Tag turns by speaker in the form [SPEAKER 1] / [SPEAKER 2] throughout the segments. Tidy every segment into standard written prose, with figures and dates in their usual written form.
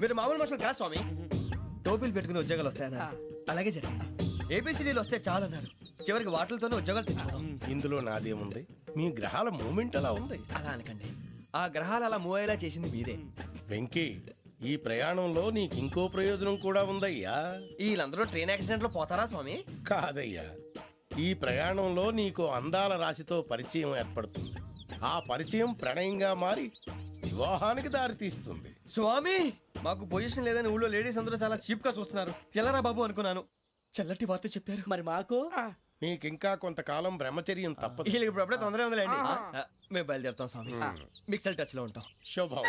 [SPEAKER 1] మీరు మామూలు మనుషులు కాదు స్వామి. టోపీలు పెట్టుకుని ఉద్యోగాలు వస్తాయన్నారు, అలాగే జరిగింది. ఏపీసీడీలు వస్తే చాలన్నారు, చివరికి వాటిలతోనే ఉద్యోగాలు తెచ్చుకున్నాం.
[SPEAKER 2] ఇందులో నాదేముంది, మీ గ్రహాల మూమెంట్ అలా ఉంది.
[SPEAKER 1] అలా అనకండి, ఆ గ్రహాలు అలా మూవ్ అయ్యేలా చేసింది మీరే.
[SPEAKER 2] వెంకీ, ఈ ప్రయాణంలో నీకు ఇంకో ప్రయోజనం కూడా ఉందయ్యా.
[SPEAKER 1] వీళ్ళందరూ ట్రైన్ యాక్సిడెంట్ లో పోతారా స్వామి?
[SPEAKER 2] కాదయ్యా, ఈ ప్రయాణంలో నీకు అందాల రాశితో పరిచయం ఏర్పడుతుంది. ఆ పరిచయం ప్రణయంగా మారి వివాహానికి దారితీస్తుంది.
[SPEAKER 1] స్వామి, మాకు పొజిషన్ లేదని ఊళ్ళో లేడీస్ అందరూ చాలా చీప్ గా చూస్తున్నారు. ఎలారా బాబు అనుకున్నాను, చల్లటి వార్త చెప్పారు.
[SPEAKER 3] మరి మాకు
[SPEAKER 2] నీకింకా కొంతకాలం బ్రహ్మచర్యం తప్పదు.
[SPEAKER 1] వీళ్ళకి ఇప్పుడు అప్పుడే తొందరగా ఉందిలేండి. మేము బయలుదేరుతాం స్వామి, మిక్సల్ టచ్ లో ఉంటాం.
[SPEAKER 2] శుభం.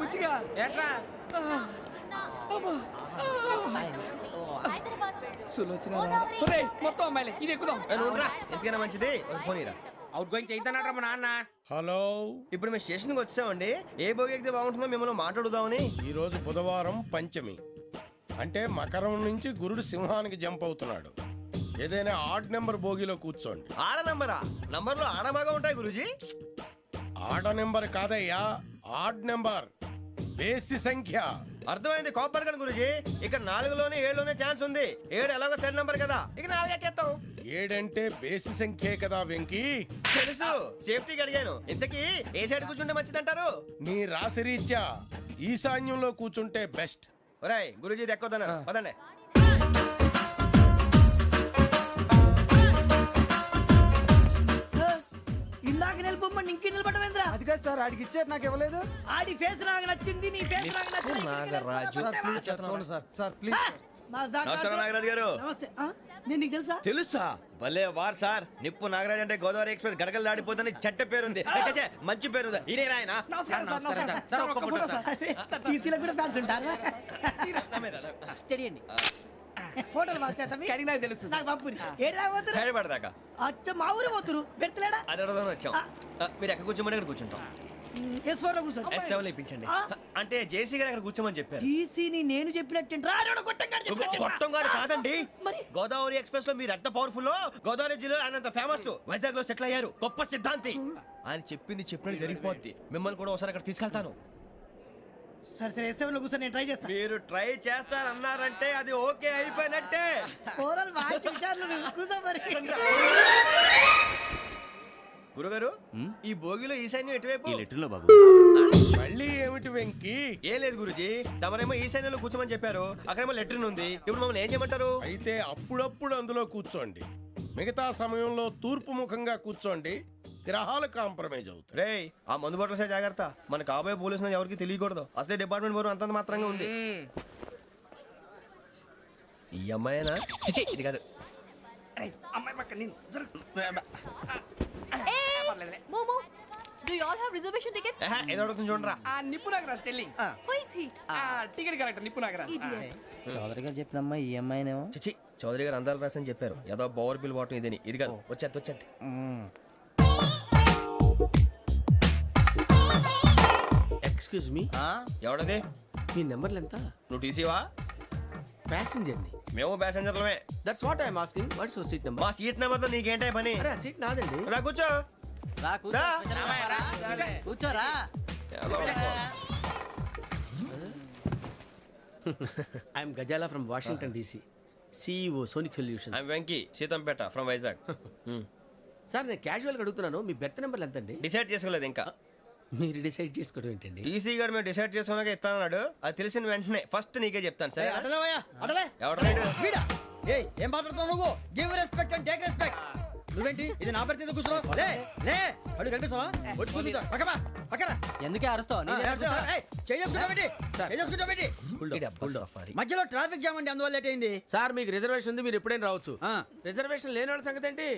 [SPEAKER 3] బుచ్చిగా
[SPEAKER 4] ఏట్రా
[SPEAKER 3] మొత్తం అమ్మాయిలే ఇది ఎక్కుదాం.
[SPEAKER 1] ఎందుకైనా మంచిది ఒక ఫోన్ ఇరా.
[SPEAKER 4] అవుట్ గోయింగ్ చేద్దానట్రా మా నాన్న.
[SPEAKER 2] హలో,
[SPEAKER 1] ఇప్పుడు మేము స్టేషన్కి వచ్చామండి. ఏ బోగి ఎక్కితే బాగుంటుందో మిమ్మల్ని మాట్లాడుదామని.
[SPEAKER 2] ఈరోజు బుధవారం పంచమి, అంటే మకరం నుంచి గురుడు సింహానికి జంప్ అవుతున్నాడు. ఏదైనా ఆడ్ నెంబర్ బోగిలో కూర్చోండి.
[SPEAKER 1] ఆడ నంబరా? నంబర్లో ఆడ బాగా ఉంటాయి గురూజీ.
[SPEAKER 2] ఆడ నెంబర్ కాదయ్యా, ఆడ్ నెంబర్, బేసి సంఖ్య.
[SPEAKER 1] అర్థమైంది, కాపర్ కానీ గురూజీ. ఇక్కడ 4లోనే 7లోనే ఛాన్స్ ఉంది. 7 ఎలాగో సెడ్ నంబర్ కదా, ఇక 4 ఎక్కేస్తాం.
[SPEAKER 2] 7 అంటే బేసి సంఖ్యే కదా వెంకీ.
[SPEAKER 1] తెలుసు, సేఫ్టీకి అడిగాను. ఇంతకీ ఏ సైడ్ కూర్చుంటే మంచిదంటారు?
[SPEAKER 2] నీ రాశి రీత్యా ఈశాన్యంలో కూర్చుంటే బెస్ట్.
[SPEAKER 1] ఒరాయ్, గురూజీ దెక్కొద్దన్నారు, పదండి.
[SPEAKER 3] ఇందాక నిలబొమ్మని ఇంకే నిలబడమేంద్రా?
[SPEAKER 4] అది కాదు సార్, ఆడికి ఇచ్చారు, నాకు ఇవ్వలేదు.
[SPEAKER 3] ఆడి ఫేస్ నాకు నచ్చింది, నీ ఫేస్ నాకు నచ్చింది.
[SPEAKER 1] నాగరాజు.
[SPEAKER 4] Sir please.
[SPEAKER 1] నమస్కారం నాగరాజు గారు.
[SPEAKER 3] నమస్తే. నేను నీకు తెలుసా?
[SPEAKER 1] తెలుసా? భలే వార్ సార్. నిప్పు నాగరాజ్ అంటే గోదావరి ఎక్స్ప్రెస్ గడగలు దాడిపోతుంది చెట్ట పేరుంది. మంచి పేరు. ఈయన ఆయన
[SPEAKER 3] నమస్కారం సార్. నమస్కారం సార్. ఒక్క ఫోటో సార్. సార్ టీసీలో కూడా ఫ్యాన్స్ ఉంటారా?
[SPEAKER 4] స్టడీ అండి.
[SPEAKER 3] ఫోటోలు మార్చేస్తాం.
[SPEAKER 4] కడిగి నాకు తెలుసు.
[SPEAKER 3] నాకు పంపుని. ఏడా పోతురు?
[SPEAKER 1] హైదరాబాద్
[SPEAKER 3] అచ్చ మా ఊరు పోతురు. పెడతలేడా?
[SPEAKER 1] అది అడగదామని వచ్చాం. మీరు ఎక్కడ కూర్చోమని అక్కడ కూర్చుంటాం.
[SPEAKER 3] S4 లో కూర్చో.
[SPEAKER 1] S7 ఇప్పించండి. అంటే జేసీ గారు అక్కడ కూర్చోమని చెప్పారు.
[SPEAKER 3] టీసీని నేను చెప్పినట్టు
[SPEAKER 1] గొట్టంగాడు కాదండి.
[SPEAKER 3] మరి
[SPEAKER 1] గోదావరి ఎక్స్ప్రెస్ లో మీరు ఎంత పవర్ఫుల్, గోదావరి జిల్లా ఆయన ఫేమస్, వైజాగ్ లో సెటిల్ అయ్యారు, గొప్ప సిద్ధాంతి. ఆయన చెప్పింది చెప్పినట్టు జరిగిపోద్ది. మిమ్మల్ని కూడా ఒకసారి అక్కడ తీసుకెళ్తాను.
[SPEAKER 3] సరే సరే, S7 లో కూర్చొని నేను ట్రై చేస్తాను.
[SPEAKER 1] మీరు ట్రై చేస్తారన్నారంటే అది ఓకే అయిపోయినట్టే. గురుగారు, ఈ భోగిలో ఈశాన్యం ఎటువైపు?
[SPEAKER 2] మళ్ళీ ఏమిటి వెంకీ?
[SPEAKER 1] ఏం లేదు గురుజీ, తమరేమో ఈశాన్యంలో కూర్చోమని చెప్పారు, అక్కడేమో లెట్రిన్ ఉంది. ఇప్పుడు మమ్మల్ని ఏం చేయమంటారు?
[SPEAKER 2] అయితే అప్పుడప్పుడు అందులో కూర్చోండి, మిగతా సమయంలో తూర్పు ముఖంగా కూర్చోండి. గ్రహాలు కాంప్రమైజ్ అవుతాయి.
[SPEAKER 1] రే, ఆ మందు బట్టలసే జాగ్రత్త. మన కాబోయే పోలీసులు ఎవరికి తెలియకూడదు. అసలే డిపార్ట్మెంట్ బోరు అంతంత మాత్రంగా ఉంది. ఈ అమ్మాయినా? చిచి, ఇది కాదు.
[SPEAKER 4] అమ్మాయి పక్క నేను.
[SPEAKER 5] Momo, do you all have reservation tickets?
[SPEAKER 1] ఏదో అడుగుతుంది చూడరా.
[SPEAKER 4] ఆ నిప్పు Nagaraj telling.
[SPEAKER 5] Who is he?
[SPEAKER 4] Ticket correct నిప్పు నాగరాజ్.
[SPEAKER 5] Idiots.
[SPEAKER 6] చౌదరి గారు చెప్పినమ్మా ఈ అమ్మాయినేమో.
[SPEAKER 1] చిచి, చౌదరి గారు అందాలు రాసని చెప్పారు. ఏదో బోర్ బిల్ వాటం ఇదని. ఇది కాదు, వచ్చేది.
[SPEAKER 7] Excuse me,
[SPEAKER 1] ఎవడది?
[SPEAKER 7] మీ నెంబర్లు ఎంత?
[SPEAKER 1] నువ్వు టీసీవా?
[SPEAKER 7] ప్యాసింజర్ ని.
[SPEAKER 1] మేము ప్యాసెంజర్లమే.
[SPEAKER 7] That's what I'm asking. What's your seat number?
[SPEAKER 1] మా సీట్ నెంబర్ తో నీకేంటే పని?
[SPEAKER 7] అరే, సీట్ నాదండి.
[SPEAKER 1] రా కూర్చో. రా.
[SPEAKER 6] కూర్చోరా.
[SPEAKER 7] I'm Gazala from Washington DC, CEO Sonic Solutions.
[SPEAKER 1] I'm Venky, Seethampeta from Vizag.
[SPEAKER 7] Sir, నేను క్యాజువల్గా అడుగుతున్నాను, మీ బెర్త్ నెంబర్లు ఎంత అండి?
[SPEAKER 1] డిసైడ్ చేసుకోలేదు ఇంకా.
[SPEAKER 7] మీరు డిసైడ్ చేసుకోవడం ఏంటండి?
[SPEAKER 1] టీసీ గారు మేము డిసైడ్ చేసుకున్నాక ఇస్తానన్నాడు. అది తెలిసిన వెంటనే ఫస్ట్ నీకే చెప్తాను. సరే? ఎవరు
[SPEAKER 3] ఏం మాట్లాడుతావు నువ్వు? Give respect and take respect. నువ్వేంటి ఇది నా పరిస్థితి కూర్చున్నావు? లే లే, అడుగు కనిపిస్తావా? వచ్చి కూర్చుంటా. పక్కన
[SPEAKER 6] ఎందుకే అరుస్తావు?
[SPEAKER 3] మధ్యలో ట్రాఫిక్ జామ్ అండి, అందువల్ల లేట్ అయింది.
[SPEAKER 7] సార్, మీకు రిజర్వేషన్ ఉంది, మీరు ఎప్పుడైనా రావచ్చు. రిజర్వేషన్ లేని వాళ్ళ సంగతి ఏంటి?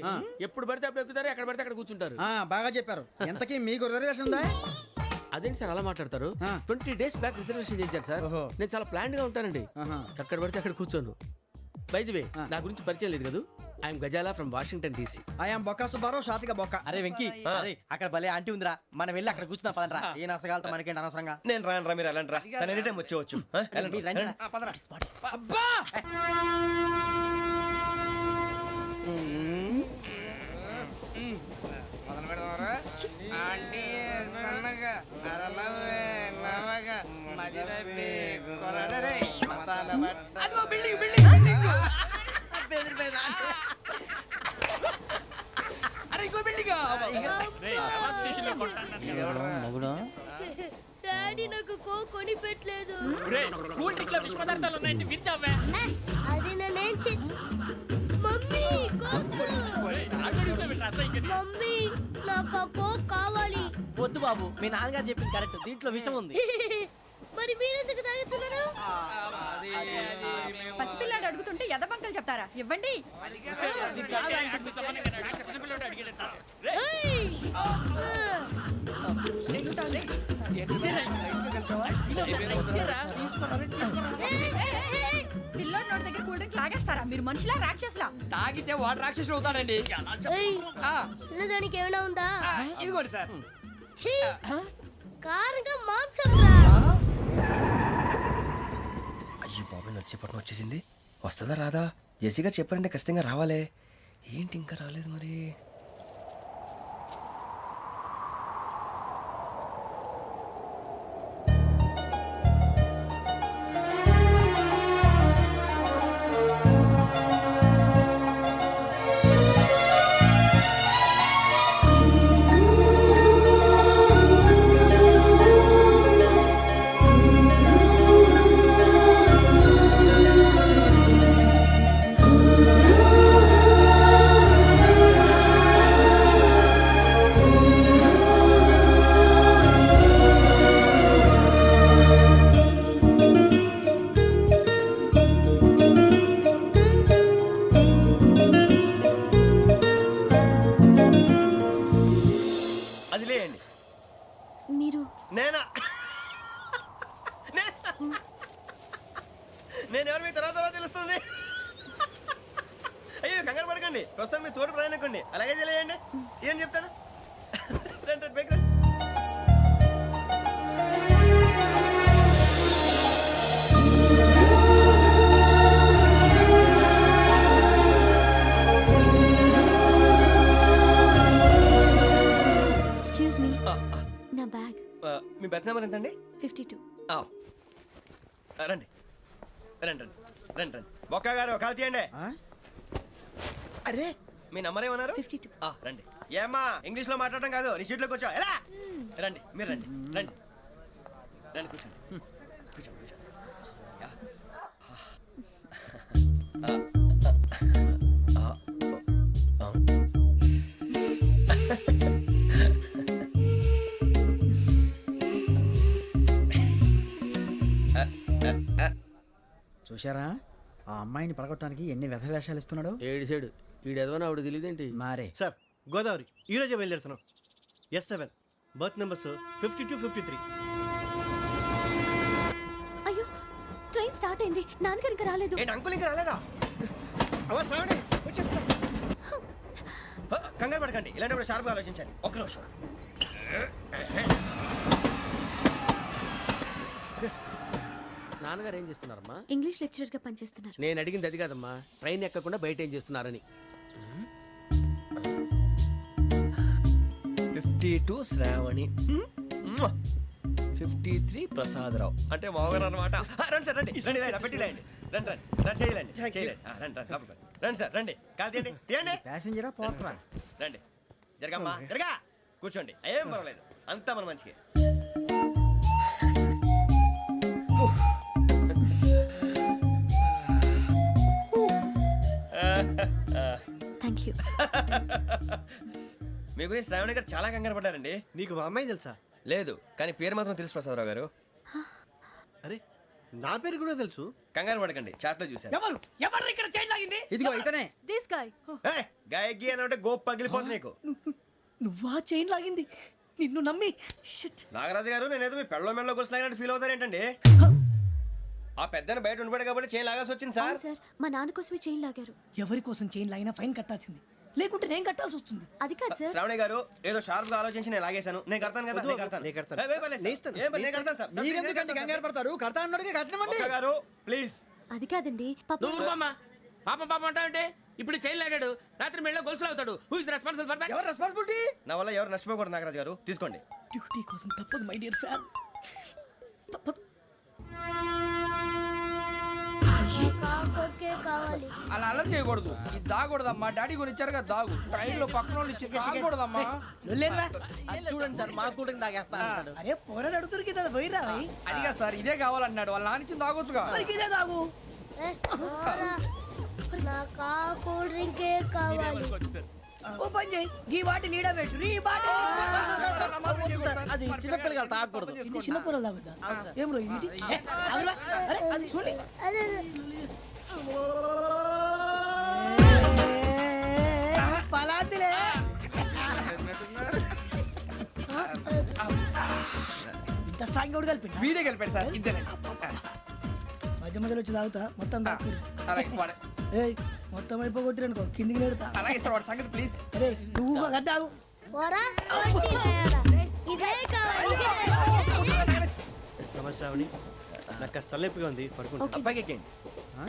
[SPEAKER 7] ఎప్పుడు పడితే అప్పుడు ఎక్కుతారు, ఎక్కడ పడితే అక్కడ కూర్చుంటారు.
[SPEAKER 3] బాగా చెప్పారు. ఎంతకీ మీకు రిజర్వేషన్ ఉందా?
[SPEAKER 7] అదేంటి సార్ అలా మాట్లాడతారు? 20 days బ్యాక్ రిజర్వేషన్ చేశారు సార్. నేను చాలా ప్లాన్డ్ గా ఉంటానండి, అక్కడ పడితే అక్కడ కూర్చోను. బై ది వే, నా గురించి పరిచయం లేదు కదా, I'm Gazala from Washington DC.
[SPEAKER 3] I'm Bokka Subbarao, షార్ట్గా బొక్క.
[SPEAKER 6] అరే వెంకీ, అక్కడ భలే ఆంటీ ఉందిరా, మనం వెళ్ళి అక్కడ కూర్చున్నా పదనరా. ఏ నసగాలతో మనకేంటి అనవసరంగా.
[SPEAKER 1] నేను రాను రా, మీరు వెళ్ళండి రా. తన ఎనీ టైం వచ్చేవచ్చు.
[SPEAKER 3] అబ్బా,
[SPEAKER 4] మొదలు పెడదామరా? ఆంటీ సన్న అనగా నరలవే నవగా మదిరపి కొరడరే అదిగో బిల్డింగ్ బిల్డింగ్ అరే ఇంకో బిల్డింగ్
[SPEAKER 6] మగుడు
[SPEAKER 8] డాడీ నాకు కోక్ కొని పెట్టలేదు
[SPEAKER 4] కూల్ డ్రింక్ లో విష పదార్థాలు ఉన్నాయంటే విరిచావే
[SPEAKER 8] అది నేనేం మమ్మీ కోక్ మమ్మీ నాకు ఆ కోక్ కావాలి
[SPEAKER 6] వద్దు బాబు మీ నాన్నగారు చెప్పింది కరెక్ట్ దీంట్లో విషయం ఉంది
[SPEAKER 8] మరి మీరెందుకు తాగుతున్నారు
[SPEAKER 5] పసిపిల్లాడు అడుగుతుంటే ఎదబంకలు చెప్తారా ఇవ్వండి
[SPEAKER 8] ఏయ్!
[SPEAKER 5] పిల్లోడి నోటి దగ్గర కూల్ డ్రింక్ లాగేస్తారా మీరు మనుషులా రాక్షసులా
[SPEAKER 4] తాగితే వాడు రాక్షసుడు అవుతాడండి
[SPEAKER 8] ఏయ్!
[SPEAKER 4] ఆ,
[SPEAKER 8] తినడానికి ఏమైనా ఉందా
[SPEAKER 4] ఆ, ఇదిగోండి సార్
[SPEAKER 8] ఛీ! కారంగా మాంసం రా
[SPEAKER 1] అయ్యో బాబాయ్ నడిచేపట్నం వచ్చేసింది వస్తుందా రాదా జెసి గారు చెప్పారంటే ఖచ్చితంగా రావాలే ఏంటి ఇంకా రాలేదు మరి అది లేయండి
[SPEAKER 8] మీరు
[SPEAKER 1] నేనా నేను ఎవరు మీ తర్వాత తెలుస్తుంది అయ్యో కంగారు పడకండి ప్రస్తుతం మీ తోడు ప్రయాణకండి అలాగే తెలియండి ఏం చెప్తాను రండి బైక్ రండి
[SPEAKER 8] ఎక్స్క్యూజ్ మీ నా బ్యాగ్
[SPEAKER 1] మీ బెత్ నెంబర్ ఎంతండి
[SPEAKER 8] 52
[SPEAKER 1] రండి రండి రండి రండి రండి బొక్క గారు కాల్ తీయండి
[SPEAKER 3] అరే
[SPEAKER 1] మీ నంబర్ ఏమన్నారు
[SPEAKER 8] 52
[SPEAKER 1] రండి ఏమ్మా ఇంగ్లీష్ లో మాట్లాడడం కాదు నీ సీట్లోకి వచ్చా ఎలా రండి మీరు రండి రండి రండి కూర్చోండి కూర్చోండి కూర్చోండి యా. ఆ.
[SPEAKER 3] చూశారా ఆ అమ్మాయిని పడగొట్టడానికి ఎన్ని వ్యధ వేషాలు ఇస్తున్నాడు
[SPEAKER 7] ఏడు సైడు ఈడు ఎదవని ఆవిడ తెలియదేంటి
[SPEAKER 3] మారే
[SPEAKER 9] సార్ గోదావరి ఈరోజే బయలుదేరుతున్నాం S7 బర్త్ నెంబర్స్ 52-53.
[SPEAKER 8] అయ్యో ట్రైన్ స్టార్ట్ అయింది నాన్నగారు ఇంకా రాలేదు
[SPEAKER 1] ఏంటి అంకుల్ ఇంకా రాలేదా
[SPEAKER 9] అవ్వ శ్రావణి వచ్చేస్తున్నా.
[SPEAKER 1] కంగారు పడకండి ఇలాంటప్పుడు షార్ప్గా ఆలోచించండి ఒక్క నిమిషం
[SPEAKER 7] నాన్నగారు ఏం చేస్తున్నారమ్మా
[SPEAKER 8] ఇంగ్లీష్ లెక్చరర్ గా పనిచేస్తున్నారు
[SPEAKER 7] నేను అడిగింది అది కాదమ్మా ట్రైన్ ఎక్కకుండా బయట ఏం చేస్తున్నారని
[SPEAKER 1] 52 శ్రావణి 53 ప్రసాదరావు అంటే మామగారు అనమాట రండి సార్ రండి రండి ఇలా పెట్టి లేండి రండి రండి రండి చేయలేండి చేయలేండి రండి రండి లోపలికి రండి. రండి సార్ రండి కాల్ తీయండి తీయండి
[SPEAKER 3] ప్యాసింజరా పోట్రా
[SPEAKER 1] రండి జరగమ్మా జరగా కూర్చోండి ఏం పర్వాలేదు అంతా మన మంచికి
[SPEAKER 8] థ్యాంక్ యూ
[SPEAKER 1] మీ గురించి శ్రావణి గారు చాలా కంగారు పడ్డారండి
[SPEAKER 9] నీకు మా అమ్మాయి తెలుసా?
[SPEAKER 1] లేదు కానీ పేరు మాత్రం తెలుసు ప్రసాదరావు గారు
[SPEAKER 9] అరే నా పేరు కూడా తెలుసు.
[SPEAKER 1] కంగారు పడకండి చాట్ లో చూశాను
[SPEAKER 4] ఎవరు ఎవరు ఇక్కడ చైన్ లాగింది
[SPEAKER 3] ఇదిగో ఇతనే
[SPEAKER 5] దిస్ గాయ్
[SPEAKER 1] గాయకి అని అంటే గోప్ పగిలిపోతుంది నీకు
[SPEAKER 4] నువ్వా చైన్ లాగింది నిన్ను నమ్మి షిట్
[SPEAKER 1] నాగరాజు గారు నేనేదో మీ పెళ్ళ మెళ్ళలో గురిసిలాగినట్టు ఫీల్ అవుతారేంటండి ఆ పెద్దని బయట ఉండిపోయాడు కాబట్టి చేయి లాగాల్సి వచ్చింది సార్
[SPEAKER 8] అవును సార్ మా నాన్న కోసమే చైన్ లాగారు
[SPEAKER 4] ఎవరి కోసం చైన్ లాగినా ఫైన్ కట్టాల్సింది లేకుంటే నేను కట్టాల్సి వస్తుంది
[SPEAKER 8] అది కాదు సార్
[SPEAKER 1] శ్రావణి గారు ఏదో షార్ప్ గా ఆలోచించి నేను లాగేశాను నేను కడతాను కదా నేను కడతాను
[SPEAKER 9] నేను కడతాను.
[SPEAKER 1] ఏ, పర్లేదు సార్.
[SPEAKER 9] నేను ఇస్తాను.
[SPEAKER 1] ఏ, పర్లేదు, నేను కడతాను సార్. సార్,
[SPEAKER 3] మీరెందుకంటే
[SPEAKER 1] నేను
[SPEAKER 3] కంగారు పడతారు కడతా అన్నాడుగా కట్టమండి
[SPEAKER 1] ఒక్క గారు ప్లీజ్
[SPEAKER 8] అది కాదండి పాప
[SPEAKER 7] నువ్వు ఊరుకోమ్మా పాపం పాపం అంటావంటే ఇప్పుడు చైన్ లాగాడు, రాత్రి మెళ్ళ గొలుసులు అవుతాడు. Who is responsible for that?
[SPEAKER 3] ఎవరు రెస్పాన్సిబిలిటీ?
[SPEAKER 1] నా వల్ల ఎవరు నష్టపోకూడదు నాగరాజు గారు, తీసుకోండి.
[SPEAKER 4] డ్యూటీ కోసం తప్పదు మై డియర్ ఫ్యాన్, తప్పదు.
[SPEAKER 5] కావాలి
[SPEAKER 10] అలా అలర్ చేయకూడదు. ఇది దాగకూడదమ్మా. డాడీ కొని ఇచ్చారు కదా దాగు. ట్రైన్ లో పక్కన వాళ్ళు ఇచ్చి దాగకూడదమ్మా.
[SPEAKER 6] చూడండి సార్, మా కూడా తాగేస్తా అన్నాడు.
[SPEAKER 4] అరే పోరాడు అడుగుతారు కదా, పోయిరా భయ్.
[SPEAKER 10] అదిగా సార్, ఇదే కావాలన్నాడు. వాళ్ళ నాన్న ఇచ్చింది తాగొచ్చుగా.
[SPEAKER 4] మరి ఇదే తాగు.
[SPEAKER 5] నాకు ఆ కూల్ డ్రింకే కావాలి.
[SPEAKER 4] ఓ పని చేయి, ఈ బాటి లీడ పెట్టు, ఈ బాటి.
[SPEAKER 6] అది చిన్నపిల్లలు తాగకూడదు.
[SPEAKER 4] ఇది చిన్న పొరలు తాగుతా. ఏం రో ఇది? అరే అది చూడండి.
[SPEAKER 5] అదే
[SPEAKER 4] పలాతిలే. ఇంత స్ట్రాంగ్ కూడా కలిపి
[SPEAKER 10] వీడే గెలిపాడు సార్. ఇద్దరే.
[SPEAKER 4] మధ్య మధ్యలో వచ్చి తాగుతా, మొత్తం తాగు.
[SPEAKER 10] అలాగే వాడు.
[SPEAKER 4] ఏయ్ మొత్తం అయిపోగొట్టి అనుకో, కిందికి నేడుతా.
[SPEAKER 10] అలాగే సార్, వాడు సంగతి ప్లీజ్.
[SPEAKER 4] అరే నువ్వు గద్ద తాగు.
[SPEAKER 5] పోరా కొట్టి తయారా. ఇదే కావాలి.
[SPEAKER 9] నమస్తే శ్రావణి, నాకు కాస్త తలెప్పిగా ఉంది, పడుకుంటా.
[SPEAKER 1] అబ్బాయికి ఎక్కండి.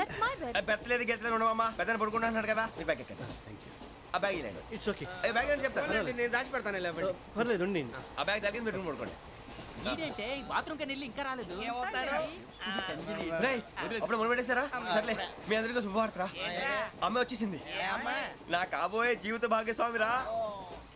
[SPEAKER 5] That's my bed.
[SPEAKER 1] పెట్టలేదు గెట్టలేదు ఉండవమ్మా, పెద్దని పడుకుంటున్నాడు కదా, మీ బ్యాగ్ ఎక్కండి. ఆ బ్యాగ్ ఇలాండి.
[SPEAKER 9] It's okay.
[SPEAKER 1] బ్యాగ్ అని చెప్తాను.
[SPEAKER 7] నేను దాచి పెడతాను.
[SPEAKER 9] పర్లేదు ఉండి.
[SPEAKER 1] ఆ బ్యాగ్ తగ్గింది పెట్టుకుని పడుకోండి.
[SPEAKER 10] బాత్రూమ్ కి వెళ్ళి ఇంకా రాలేదు.
[SPEAKER 1] రేయ్, అప్పుడు మొదలు పెట్టేశారా? సర్లే, మీ అందరికీ శుభవార్తరా. అమ్మ వచ్చేసింది. నా కాబోయే జీవిత భాగ్యస్వామిరా.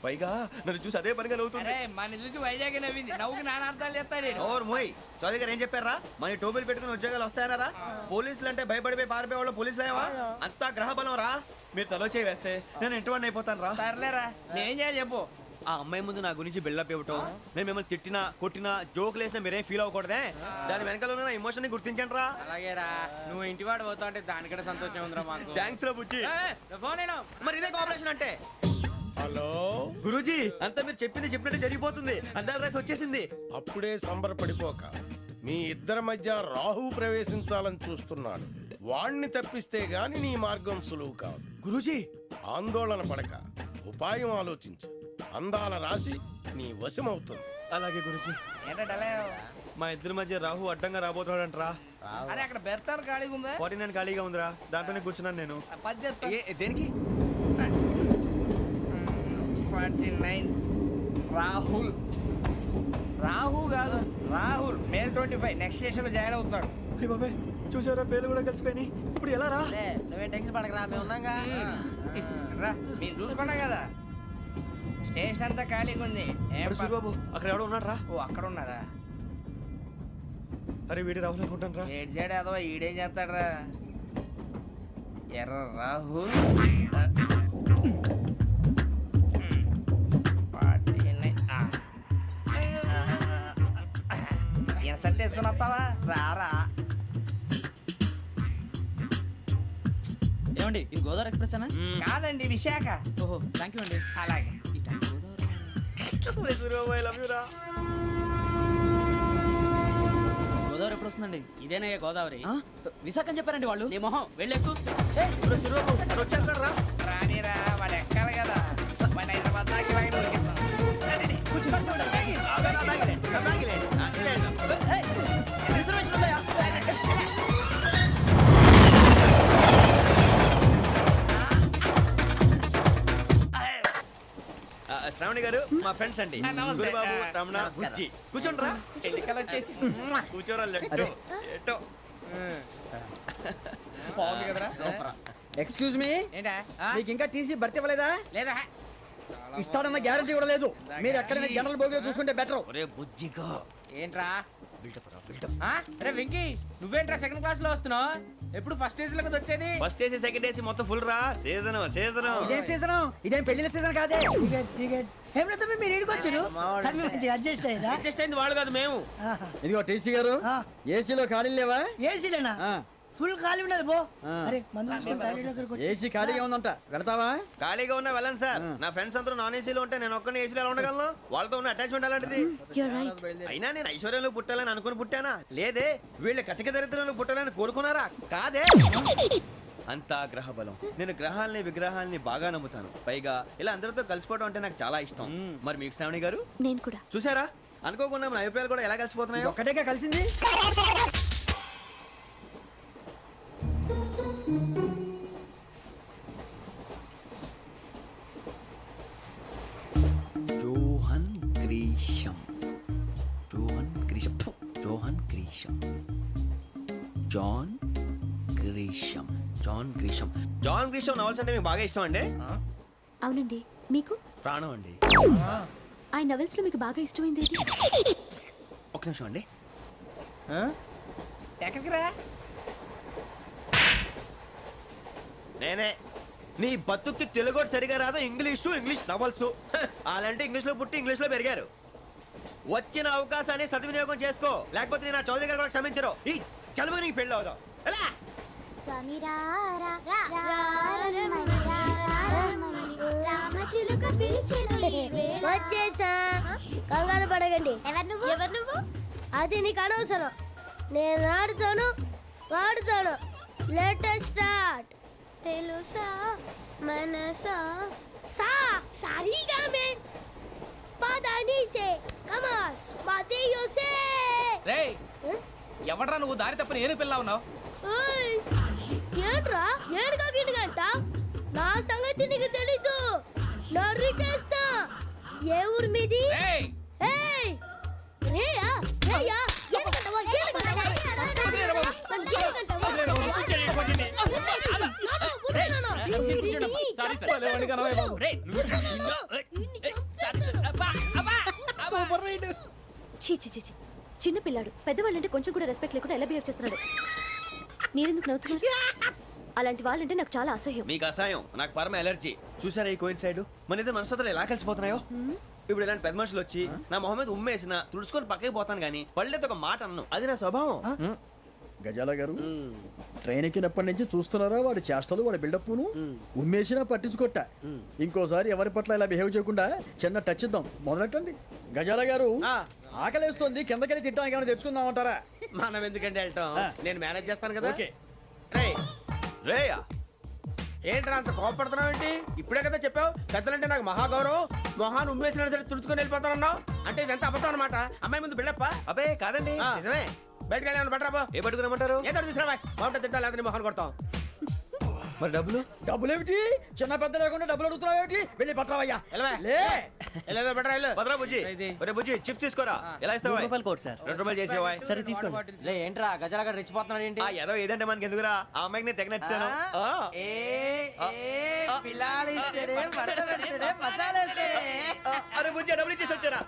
[SPEAKER 1] పైగా నన్ను చూసి అదే పనిగా నవ్వుతుంది.
[SPEAKER 10] మన చూసి వైజాగ్ నవ్వింది. నవ్వుకి నాన్న అర్థాలు చెప్తాడు.
[SPEAKER 1] ఓర్ మోయ్, చౌదరి గారు ఏం చెప్పారా? మన టోబీలు పెట్టుకుని ఉద్యోగాలు వస్తాయనరా? పోలీసులు అంటే భయపడిపోయి పారిపోయే వాళ్ళు పోలీసులేవా? అంతా గ్రహ బలం రా. మీరు తలో చేయి వేస్తే నేను ఇంటివాడిని అయిపోతాను రా.
[SPEAKER 10] సర్లేరా, నేనేం చేయాలి చెప్పు.
[SPEAKER 1] ఆ అమ్మాయి ముందు నా గురించి బిల్డప్ ఇవ్వటం, నేను మిమ్మల్ని తిట్టినా కొట్టినా జోకులు వేసినా మీరేం ఫీల్ అవ్వకూడదే. దాని వెనకాల ఉన్న ఎమోషన్ ని గుర్తించండి రా.
[SPEAKER 10] అలాగేరా, నువ్వు ఇంటివాడు పోతా అంటే దానికంటే సంతోషం ఉందిరా మాకు.
[SPEAKER 1] థ్యాంక్స్ రా బుజ్జి.
[SPEAKER 10] ఫోన్
[SPEAKER 1] మరి ఇదే కోఆపరేషన్ అంటే.
[SPEAKER 2] హలో
[SPEAKER 1] గురూజీ, అంతా మీరు చెప్పింది చెప్పినట్టు జరిగిపోతుంది. అందాల రైస్ వచ్చేసింది.
[SPEAKER 2] అప్పుడే సంబరపడిపోక. మీ ఇద్దరి మధ్య రాహు ప్రవేశించాలని చూస్తున్నాడు. వాణ్ణి తప్పిస్తే గాని నీ మార్గం సులువు కాదు.
[SPEAKER 1] గురూజీ,
[SPEAKER 2] ఆందోళన పడక, ఉపాయం ఆలోచించు. అందాల రాశి నీ వశమవుతుంది.
[SPEAKER 1] అలాగే గురూజీ.
[SPEAKER 10] ఏంటంటే
[SPEAKER 1] మా ఇద్దరి మధ్య రాహు అడ్డంగా రాబోతున్నాడంట్రా.
[SPEAKER 10] అరే అక్కడ బెర్తాను ఖాళీగా ఉందా?
[SPEAKER 1] 49 ఖాళీగా ఉందిరా, దాంట్లోనే కూర్చున్నాను నేను.
[SPEAKER 10] పది చెప్తా.
[SPEAKER 1] దేనికి?
[SPEAKER 10] 49 రాహుల్. రాహు కాదు, రాహుల్. మే 25 నెక్స్ట్ స్టేషన్ లో జాయిన్ అవుతున్నాడు.
[SPEAKER 1] అయ్య బాబాయ్, చూసారా పేర్లు కూడా కలిసిపోయినాయి. ఇప్పుడు ఎలా రా?
[SPEAKER 6] నువ్వేం టెన్షన్ పడకరా, మేము ఉన్నాగా.
[SPEAKER 10] రా, మీరు చూసుకున్నా కదా. స్టేషన్ అంతా ఖాళీగా ఉంది. ఏం
[SPEAKER 1] అరే సూరిబాబు, అక్కడ ఎవడో ఉన్నాడు రా.
[SPEAKER 10] ఓ అక్కడ ఉన్నారా?
[SPEAKER 1] అరే వీడి రాహుల్ అనుకుంటాను రా.
[SPEAKER 10] ఏడు సైడ్ అదో ఈడేం చేస్తాడరా? ఎర్ర రాహుల్. ఇన్సర్ట్ వేసుకుని వస్తావా? రారా.
[SPEAKER 3] ఏమండి ఇది గోదావరి ఎక్స్ప్రెస్ అనా?
[SPEAKER 10] కాదండి, విశాఖ.
[SPEAKER 3] ఓహో థ్యాంక్ యూ అండి.
[SPEAKER 10] అలాగే.
[SPEAKER 1] సూరిబాబు, ఐ లవ్ యు రా.
[SPEAKER 3] గోదావరి ఎప్పుడు వస్తుందండి?
[SPEAKER 10] ఇదేనయ్య గోదావరి.
[SPEAKER 3] విశాఖ అని చెప్పారండి వాళ్ళు.
[SPEAKER 10] నీ మొహం వెళ్ళెక్కు.
[SPEAKER 1] వచ్చేస్తాడు రా.
[SPEAKER 10] రానిరా, వాడు ఎక్కాలి కదా. వాడిని హైదరాబాద్ దాకా ఇలాగే దొరికిస్తాం. రండి, కూర్చోండి.
[SPEAKER 3] రిజర్వేషన్ ఉన్నాయా?
[SPEAKER 1] శ్రావణి గారు మా ఫ్రెండ్స్ అండి.
[SPEAKER 10] నమస్తే.
[SPEAKER 1] సూరిబాబు, రమణ, బుజ్జి. కూర్చోండి రా.
[SPEAKER 10] ఎన్నికలు వచ్చేసి
[SPEAKER 1] కూర్చోరా. లెట్టో ఎట్టో.
[SPEAKER 10] బాగుంది కదరా?
[SPEAKER 3] ఎక్స్క్యూజ్ మీ,
[SPEAKER 10] ఏంటా?
[SPEAKER 3] మీకు ఇంకా టీసీ భర్తీ ఇవ్వలేదా?
[SPEAKER 10] లేదా
[SPEAKER 3] ఇస్తాడన్న గ్యారంటీ కూడా లేదు. మీరు ఎక్కడైనా జనరల్ బోగిలో చూసుకుంటే బెటర్.
[SPEAKER 1] ఒరే బుజ్జిగా,
[SPEAKER 10] ఏంట్రా?
[SPEAKER 1] బిల్డప్ రా, బిల్డప్.
[SPEAKER 10] అరే వెంకీ, నువ్వేంట్రా సెకండ్ క్లాస్ లో వస్తున్నావు? ఎప్పుడు ఫస్ట్ ఏజ్ లో కదా వచ్చేది?
[SPEAKER 1] ఫస్ట్ ఏసీ సెకండ్ ఏసీ మొత్తం ఫుల్ రా. Season season.
[SPEAKER 3] ఇదేం సీజన్? ఇదేం పెళ్లిన సీజన్ కాదే.
[SPEAKER 4] టికెట్ టికెట్ ఏం లేదు, మీరు ఇడికొచ్చారు అడ్జస్ట్ అయ్యారా?
[SPEAKER 1] అడ్జస్ట్ అయింది వాళ్ళు కాదు, మేము.
[SPEAKER 3] ఇదిగో టీసీ గారు, ఏసీలో ఖాళీ లేవా?
[SPEAKER 4] ఏసీలేనా? ఫుల్ ఖాళీ ఉన్నది బో. అరే మందు తీసుకొని టాయిలెట్ దగ్గరకు వచ్చి.
[SPEAKER 3] ఏసీ ఖాళీగా ఉందంట, వెళ్తావా?
[SPEAKER 1] ఖాళీగా ఉన్నా వెళ్ళండి సార్. నా ఫ్రెండ్స్ అందరూ నాన్ ఏసీలో ఉంటే నేను ఒక్కనే ఏసీలో ఎలా ఉండగలను? వాళ్ళతో ఉన్న అటాచ్మెంట్ అలాంటిది.
[SPEAKER 8] You're right.
[SPEAKER 1] అయినా నేను ఐశ్వర్యంలో పుట్టాలని అనుకుని పుట్టానా? లేదే. వీళ్ళ కటిక దరిద్రంలో పుట్టాలని కోరుకున్నారా? కాదే. అంతా గ్రహ బలం. నేను గ్రహాలని విగ్రహాలని బాగా నమ్ముతాను. పైగా ఇలా అందరితో కలిసిపోవడం అంటే నాకు చాలా ఇష్టం. మరి మీకు శ్రావణి గారు?
[SPEAKER 8] నేను కూడా.
[SPEAKER 1] చూసారా, అనుకోకుండా మన అభిప్రాయాలు కూడా ఎలా కలిసిపోతున్నాయి.
[SPEAKER 3] ఒక్కటేగా కలిసింది.
[SPEAKER 1] గ్రీషం జోహన్ గ్రీషం ఫు, John Grisham John Grisham John Grisham John Grisham novels అంటే మీకు బాగా ఇష్టం అండి
[SPEAKER 8] అవునండి. మీకు?
[SPEAKER 1] ప్రాణం అండి.
[SPEAKER 8] ఆయన నవెల్స్ లో మీకు బాగా ఇష్టమైంది ఏది?
[SPEAKER 1] ఒక్క నిమిషం అండి.
[SPEAKER 10] ఎక్కడికి రా?
[SPEAKER 1] నేనే నీ బతుక్కి తెలుగు సరిగా రాదు, ఇంగ్లీష్ నవల్స్. అలాంటి ఇంగ్లీష్లో పుట్టి ఇంగ్లీష్లో పెరిగారు. వచ్చిన అవకాశాన్ని సద్వినియోగం చేసుకో, లేకపోతే నేను నా చౌదరి గారు కూడా క్షమించరు. ఈ చలువు నీకు పెళ్ళి అవుదాం. ఎలా
[SPEAKER 8] వచ్చేసా, కంగారు పడకండి. ఎవరు నువ్వు? అది నీకు అనవసరం. నేను ఆడుతాను, వాడుతాను. Latest start. తెలుసా మనసా సా సారీగా మే పదని సే కమాల్ మాదేయో సే.
[SPEAKER 10] రేయ్ ఎవడ్రా నువ్వు దారి తప్పని ఏను పిల్ల ఉన్నావు?
[SPEAKER 8] ఓయ్ ఏంట్రా ఏడుగా గిడుగంట? నా సంగతి నీకు తెలీదు. నరికేస్తా. ఏ ఊరు మీది?
[SPEAKER 10] రేయ్
[SPEAKER 8] ఏయ్ రేయా రేయా ఏడుగంటవా ఏడుగంటవా
[SPEAKER 10] సారీ సార్ రేయ్ సూపర్ రైడ్.
[SPEAKER 8] చీ చీ చీ చీ. చిన్న పిల్లాడు పెద్దవాళ్ళంటే కొంచెం కూడా రెస్పెక్ట్ లేకుండా ఎలా బిహేవ్ చేస్తున్నాడు. మీరెందుకు నవ్వుతున్నారు? అలాంటి వాళ్ళంటే నాకు చాలా అసహ్యం.
[SPEAKER 1] మీకు అసహాయం, నాకు పరమ ఎలర్జీ. చూసారా ఈ కోయిన్సైడ్? మన ఇద్దరు మనస్తత్వాలు ఎలా కలిసిపోతున్నాయో. ఇప్పుడు ఇలాంటి పెద్ద మనుషులు వచ్చి నా మొహం మీద ఉమ్మేసిన తుడుచుకొని పక్కకి పోతాను కానీ పళ్ళేతో ఒక మాట అన్ను. అది నా స్వభావం.
[SPEAKER 3] గజాల గారు ట్రైన్ ఎక్కినప్పటి నుంచి చూస్తున్నారా వాడి చేష్టలు, వాడి బిల్డప్ను? ఉమ్మేసినా పట్టించుకోట. ఇంకోసారి ఎవరి పట్ల ఇలా బిహేవ్ చేయకుండా చిన్న టచ్ ఇద్దాం. మొదలెట్టండి. గజాల గారు ఆకలేస్తుంది, కిందకెళ్ళి తిట్టడానికి ఏమైనా తెచ్చుకుందామంటారా?
[SPEAKER 7] మనం ఎందుకంటే వెళ్తాం, నేను మేనేజ్ చేస్తాను కదా.
[SPEAKER 3] ఓకే.
[SPEAKER 1] రేయా
[SPEAKER 7] ఏంట్రా అంత కోపడుతున్నావు ఏంటి? ఇప్పుడే కదా చెప్పావు పెద్దలంటే నాకు మహాగౌరవం, మొహాన్ని ఉమ్మేసిన సరే తుడుచుకొని వెళ్ళిపోతానన్నావు. అంటే ఇదంతా అబద్ధం అనమాట. అమ్మాయి ముందు బిల్డప్ప.
[SPEAKER 1] అబ్బే కాదండి, నిజమే.
[SPEAKER 7] బయటకు వెళ్ళి బట్రాబో.
[SPEAKER 1] ఏ పట్టుకురమ్మంటారు?
[SPEAKER 7] ఏదో తీసుకురా బాగుంటుంది తింటా, లేదా మొహాన్ని కొడతాం.
[SPEAKER 1] మరి డబ్బులు?
[SPEAKER 3] డబ్బులు ఏమిటి? చిన్న పెద్ద లేకుండా డబ్బులు అడుగుతున్నావు ఏమిటి? వెళ్ళి పట్టరావయ్యా.
[SPEAKER 7] వెళ్ళవా?
[SPEAKER 3] లే
[SPEAKER 7] వెళ్ళేదో బట్రా వెళ్ళు.
[SPEAKER 1] భద్రా బుజ్జి, ఒరే బుజ్జి చిప్స్ తీసుకోరా. ఎలా ఇస్తావా?
[SPEAKER 6] Court sir.
[SPEAKER 1] 2 రూపాయలు చేసేవా?
[SPEAKER 6] సరే తీసుకోండి. లే ఏంట్రా గజాల గడ రెచ్చిపోతున్నాడు ఏంటి?
[SPEAKER 1] ఆ ఏదో ఏదంటే మనకి ఎందుకురా, ఆ అమ్మాయికి నేను తెగ నచ్చాను. అరే బుజ్జి డబ్బులు ఇచ్చేసి వచ్చారా?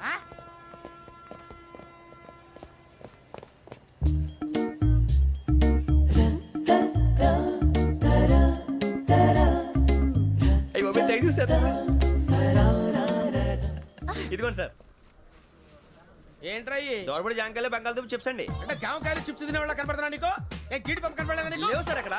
[SPEAKER 1] ఇదిగోండి సార్.
[SPEAKER 7] ఏంట్రా
[SPEAKER 1] దోరబడి జాంకాయలు బంగాళదుంప చిప్స్ అండి.
[SPEAKER 7] అంటే జామకాయలు చిప్స్ తినే వాళ్ళ కనపడుతున్నా నీకు? ఏ జీడిపప్పు కనపడలేదా నీకు?
[SPEAKER 1] లేవు సార్ అక్కడ.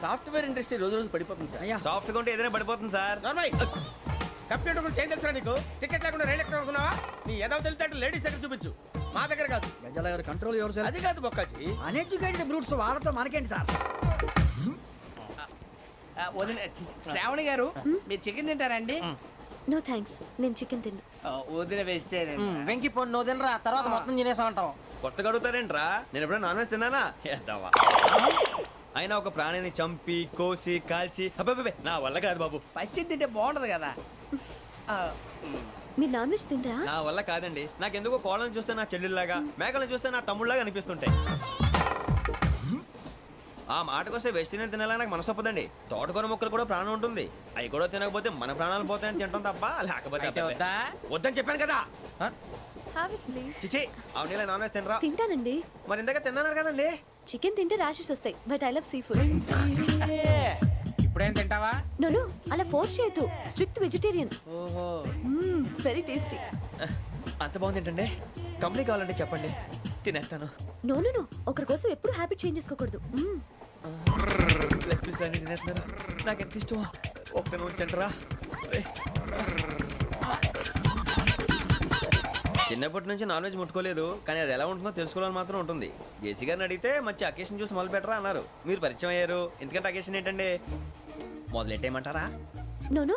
[SPEAKER 7] సాఫ్ట్వేర్ ఇండస్ట్రీ రోజు రోజు పడిపోతుంది సార్.
[SPEAKER 1] సాఫ్ట్ గా ఉంటే ఏదైనా పడిపోతుంది సార్.
[SPEAKER 7] కంప్యూటర్ గురించి ఏం తెలుసా నీకు? టికెట్ లేకుండా రైలు ఎక్కడ అనుకున్నావా? నీ ఏదో తెలితే లేడీస్ దగ్గర చూపించు, మా దగ్గర కాదు.
[SPEAKER 3] గజాల గారు కంట్రోల్ ఎవరు సార్?
[SPEAKER 7] అది కాదు బొక్కాజీ.
[SPEAKER 3] అన్ఎడ్యుకేటెడ్ బ్రూట్స్ వాడతాం మనకేంటి సార్?
[SPEAKER 10] శ్రావణి గారు మీరు చికెన్ తింటారండి?
[SPEAKER 8] నో థ్యాంక్స్, నేను చికెన్ తిన్ను.
[SPEAKER 10] వదిన వేస్తే
[SPEAKER 6] వెంకి పొన్ను నువ్వు తినరా, తర్వాత మొత్తం తినేసా ఉంటాం.
[SPEAKER 1] కొత్తగా అడుగుతారేంట్రా? నేను ఎప్పుడైనా నాన్ వెజ్ తిన్నానా? ఎద్దావా. అయినా ఒక ప్రాణిని చంపి కోసి కాల్చి అబ్బబ్బే నా వల్ల కాదు బాబు.
[SPEAKER 10] పచ్చి తింటే బాగుంటది కదా.
[SPEAKER 8] మీరు నాన్ వెజ్ తినరా?
[SPEAKER 1] నా వల్ల కాదండి. నాకెందుకో కోళ్ళని చూస్తే నా చెల్లెళ్ళలాగా, మేకలను చూస్తే నా తమ్ముళ్ళలాగా అనిపిస్తుంటాయి. ఆ మాటకొస్తే వెస్టిరియన్ తినాలని నాకు మనసు ఒప్పదండి. తోటకూర మొక్కలు కూడా ప్రాణం ఉంటుంది. అవి కూడా తినకపోతే మన ప్రాణాలు పోతాయని తింటాం తప్ప లేకపోతే వద్దని చెప్పాను కదా. చిచి అవునీ నాన్ వెజ్ తినరా?
[SPEAKER 8] తింటానండి.
[SPEAKER 1] మరి ఇందాక తిన్నాను కదండి.
[SPEAKER 8] చికెన్ తింటే ర్యాషెస్ వస్తాయి, but I love sea food.
[SPEAKER 10] ఇప్పుడేం తింటావా?
[SPEAKER 8] నో అలా ఫోర్స్ చేయొద్దు. Strict vegetarian.
[SPEAKER 10] ఓహో
[SPEAKER 8] వెరీ టేస్టీ.
[SPEAKER 1] అంత బాగుంది ఏంటండి? కంపెనీ కావాలంటే చెప్పండి, తినేస్తాను.
[SPEAKER 8] నో ఒకరి కోసం ఎప్పుడు హ్యాబిట్ చేంజ్ చేసుకోకూడదు.
[SPEAKER 1] లెగ్ పీస్ అన్ని తినేస్తున్నారు, నాకు ఎంత ఇష్టం. ఒకటే ఉంచండిరా. చిన్నప్పటి నుంచి నాన్ వెజ్ ముట్టుకోలేదు, కానీ అది ఎలా ఉంటుందో తెలుసుకోవాలని మాత్రం ఉంటుంది. జేసీ గారిని అడిగితే మంచి అకేషన్ చూసి మొదలు పెట్టరా అన్నారు. మీరు పరిచయం అయ్యారు, ఎందుకంటే అకేషన్ ఏంటండి? మొదలెట్టేయమంటారా?
[SPEAKER 8] నో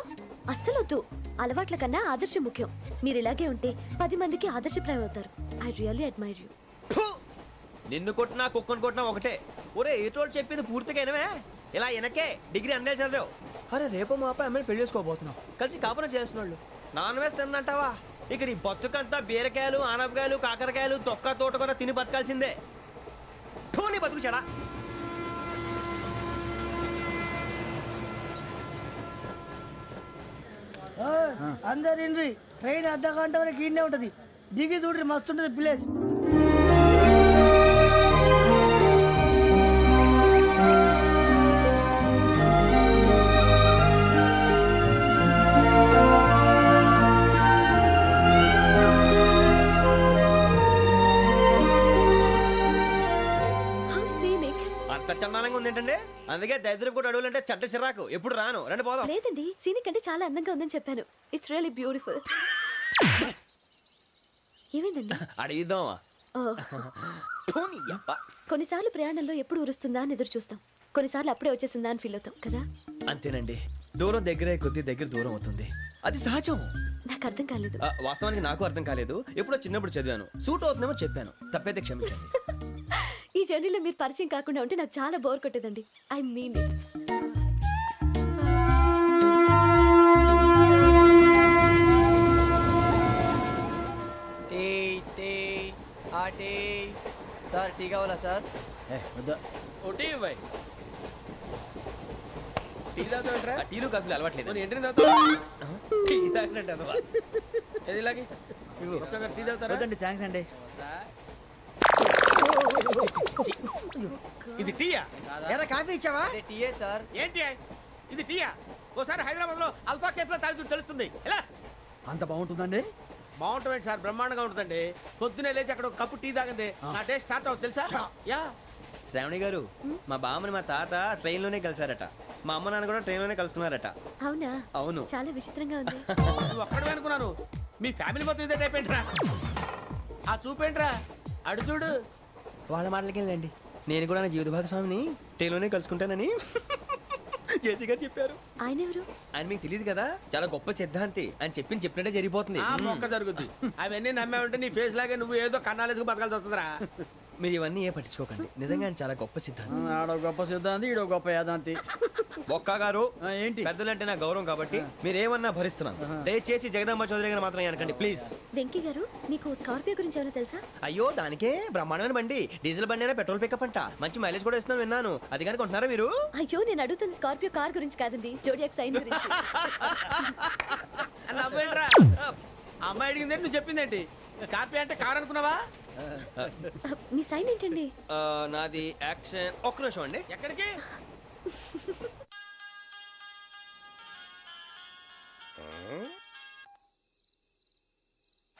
[SPEAKER 8] అస్సలు వద్దు. అలవాట్ల కన్నా ఆదర్శం ముఖ్యం. మీరు ఇలాగే ఉంటే 10 మందికి ఆదర్శప్రాయం అవుతారు. I really admire you.
[SPEAKER 1] నిన్ను కొట్టినా కుక్కను కొట్టినా ఒకటే. ఒరే ఏటోళ్ళు చెప్పింది పూర్తిగా వినవే. ఇలా వెనకే డిగ్రీ అన్నే చదివావు. అరే రేపు మా అబ్బాయి అమ్మాయిని పెళ్లి చేసుకోబోతున్నావు, కలిసి కాపురం చేసిన వాళ్ళు నాన్ వేసి తిన్నంటావా? ఇక నీ బతుకంతా బీరకాయలు ఆనపకాయలు కాకరకాయలు తొక్క తోట కూడా తిని బతకాల్సిందే. నీ బతుకు చెడా.
[SPEAKER 4] అందరు ఇండ్రి ట్రైన్ అర్ధ గంట వరకు ఇన్నే ఉంటది. దిగి చూడ్రి మస్తు ఉంటది ప్లేస్.
[SPEAKER 8] How scenic.
[SPEAKER 1] అంత చందానంగా ఉంది ఏంటంటే, అందుకే దరిద్రం కూడా అడవులంటే చెడ్డ చిరాకు. ఎప్పుడు రాను, రండి పోదాం.
[SPEAKER 8] లేదండి, సీనిక్ అంటే చాలా అందంగా ఉందని చెప్పాను. It's really beautiful. ఏమైందండి?
[SPEAKER 1] అడిగిద్దామా?
[SPEAKER 8] ఓ, కొన్నిసార్లు ప్రయాణంలో ఎప్పుడు ఉరుస్తుందా అని ఎదురు చూస్తాం, కొన్నిసార్లు అప్పుడే వచ్చేసిందా అని ఫీల్ అవుతాం కదా.
[SPEAKER 1] అంతేనండి, దూరం దగ్గరే కొద్ది దగ్గర దూరం అవుతుంది, అది సహజం.
[SPEAKER 8] నాకు అర్థం కాలేదు.
[SPEAKER 1] వాస్తవానికి నాకు అర్థం కాలేదు. ఎప్పుడో చిన్నప్పుడు చదివాను, సూట్ అవుతుందేమో చెప్పాను, తప్పైతే క్షమించండి.
[SPEAKER 8] ఈ జర్నీలో మీరు పరిచయం కాకుండా ఉంటే నాకు చాలా బోర్ కొట్టేదండి. I mean it.
[SPEAKER 6] Sir tea కావాలా సార్?
[SPEAKER 1] టీలు కాఫీలు అలవాట్లేదు.
[SPEAKER 3] వద్దండి, థ్యాంక్స్ అండి.
[SPEAKER 10] ఇది టీయా?
[SPEAKER 4] ఎరా కాఫీ ఇచ్చావా?
[SPEAKER 6] టీయే సార్.
[SPEAKER 10] ఏంటి ఇది టీయా? ఓసారి హైదరాబాద్ లో అల్ఫా కేఫ్ లో తాగుతూ తెలుస్తుంది. ఎలా
[SPEAKER 3] అంత బాగుంటుందండి?
[SPEAKER 10] బాగుంటుంది సార్, బ్రహ్మాండంగా ఉంటుందండి. పొద్దునే లేచి అక్కడ ఒక కప్పు టీ తాగింది నా డే స్టార్ట్ అవుతుంది తెలుసా? యా.
[SPEAKER 1] శ్రావణి గారు, మా బామ్మని మా తాత ట్రైన్ లోనే కలిసారట, మా అమ్మ నాన్న కూడా ట్రైన్ లోనే కలుస్తున్నారట.
[SPEAKER 8] అవునా?
[SPEAKER 1] అవును.
[SPEAKER 8] చాలా విచిత్రంగా ఉంది.
[SPEAKER 10] నువ్వు ఒక్కడే అనుకున్నాను, మీ ఫ్యామిలీ మొత్తం ఇదే టైప్ ఏంట్రా? ఆ చూపేంట్రా, అడు చూడు.
[SPEAKER 1] వాళ్ళ మాటలకి వెళ్ళండి, నేను కూడా నా జీవిత భాగస్వామిని ట్రైన్ లోనే కలుసుకుంటానని జేసీ గారు చెప్పారు.
[SPEAKER 8] ఆయన ఎవరు?
[SPEAKER 1] ఆయన మీకు తెలియదు కదా, చాలా గొప్ప సిద్ధాంతి అని చెప్పినట్టే జరిగిపోతుంది.
[SPEAKER 10] ఆ మొక్క జరుగుద్ది. అవన్నీ నమ్మే ఉంటే నీ ఫేస్ లాగే నువ్వు ఏదో కన్నాలేసుకు బతకాల్సి వస్తుందిరా.
[SPEAKER 1] మీరు ఇవన్నీ ఏ పట్టించుకోకండి, నిజంగా ఆయన చాలా గొప్ప సిద్ధాంతి.
[SPEAKER 3] ఆడో గొప్ప సిద్ధాంతి, ఈడో గొప్ప యాదాంతి.
[SPEAKER 1] బొక్క గారు,
[SPEAKER 3] ఏంటి?
[SPEAKER 1] పెద్దలంటే నా గౌరవం కాబట్టి మీరేమన్నా భరిస్తున్నాను. దయచేసి జగదాంబ చౌదరి గారు మాత్రం అనకండి ప్లీజ్.
[SPEAKER 8] వెంకీ గారు, మీకు స్కార్పియో గురించి ఏమైనా తెలుసా?
[SPEAKER 1] అయ్యో దానికే బ్రహ్మాండమైన బండి, డీజిల్ బండి అయినా పెట్రోల్ పికప్ అంట, మంచి మైలేజ్ కూడా ఇస్తున్నాను విన్నాను. అది కానీ కొంటున్నారా మీరు?
[SPEAKER 8] అయ్యో, నేను అడుగుతుంది స్కార్పియో కార్ గురించి కాదండి, జోడియాక్ సైన్ గురించి.
[SPEAKER 10] నవ్వేంట్రా? అమ్మాయి అడిగింది నువ్వు చెప్పిందేంటి? స్కార్పియో అంటే కార్ అనుకున్నావా?
[SPEAKER 8] మీ సైన్ ఏంటండి?
[SPEAKER 1] నాది యాక్షన్. ఒక్క నిమిషం అండి.
[SPEAKER 10] ఎక్కడికి?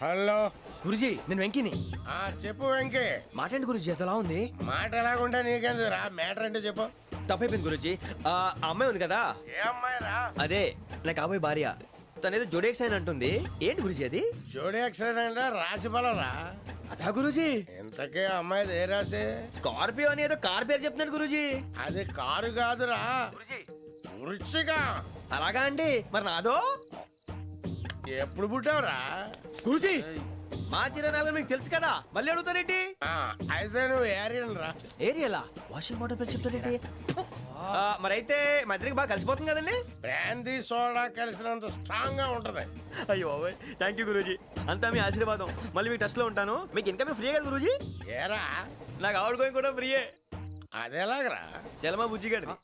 [SPEAKER 2] హలో
[SPEAKER 1] గురుజీ, నేను వెంకిని.
[SPEAKER 2] చెప్పు వెంకీ.
[SPEAKER 1] మాట ఏంటి గురుజీ, ఎంతలా ఉంది?
[SPEAKER 2] మాట ఎలాగుంటా నీకెందుకు రా, మ్యాటర్ అంటే చెప్పు.
[SPEAKER 1] తప్పైపోయింది గురుజీ. ఆ అమ్మాయి ఉంది కదా,
[SPEAKER 2] ఏ అమ్మాయి రా?
[SPEAKER 1] అదే నా కాబోయే భార్య. తనేదో జోడేక్ సైన్ అంటుంది. ఏంటి గురుజీ అది?
[SPEAKER 2] జోడి యాక్సిడెంట్ రాసి బలరా.
[SPEAKER 1] అదా గురుజీ?
[SPEAKER 2] ఇంతకే అమ్మాయిది ఏ రాసి?
[SPEAKER 1] స్కార్పియో అని ఏదో కార్ పేరు చెప్తున్నాడు గురుజీ.
[SPEAKER 2] అది కారు కాదురా, వృచ్చిక.
[SPEAKER 1] అలాగా అండి, మరి నాదో?
[SPEAKER 2] ఎప్పుడు పుట్టావురా?
[SPEAKER 1] గురుజీ, మా చిరనాలు మీకు తెలుసు కదా, మళ్ళీ అడుగుతారేంటి?
[SPEAKER 2] అయితే నువ్వు ఏరియన్ రా.
[SPEAKER 1] ఏరియలా? వాషింగ్ వాటర్ పేరు చెప్తారేంటి? మరైతే మా ఇద్దరికి బాగా కలిసిపోతుంది కదండి.
[SPEAKER 2] బ్రాందీ సోడా కలిసినంత స్ట్రాంగ్ గా ఉంటది.
[SPEAKER 1] అయ్యో థ్యాంక్ యూ గురూజీ, అంతా మీ ఆశీర్వాదం. మళ్ళీ మీకు టచ్ లో ఉంటాను. మీకు ఇన్కమ్ ఫ్రీ కదా గురూజీ?
[SPEAKER 2] ఏరా,
[SPEAKER 1] నాకు ఆవిడ గోయింగ్ కూడా ఫ్రీయే.
[SPEAKER 2] అదేలాగరా?
[SPEAKER 1] చలమా బుజ్జి గారిది.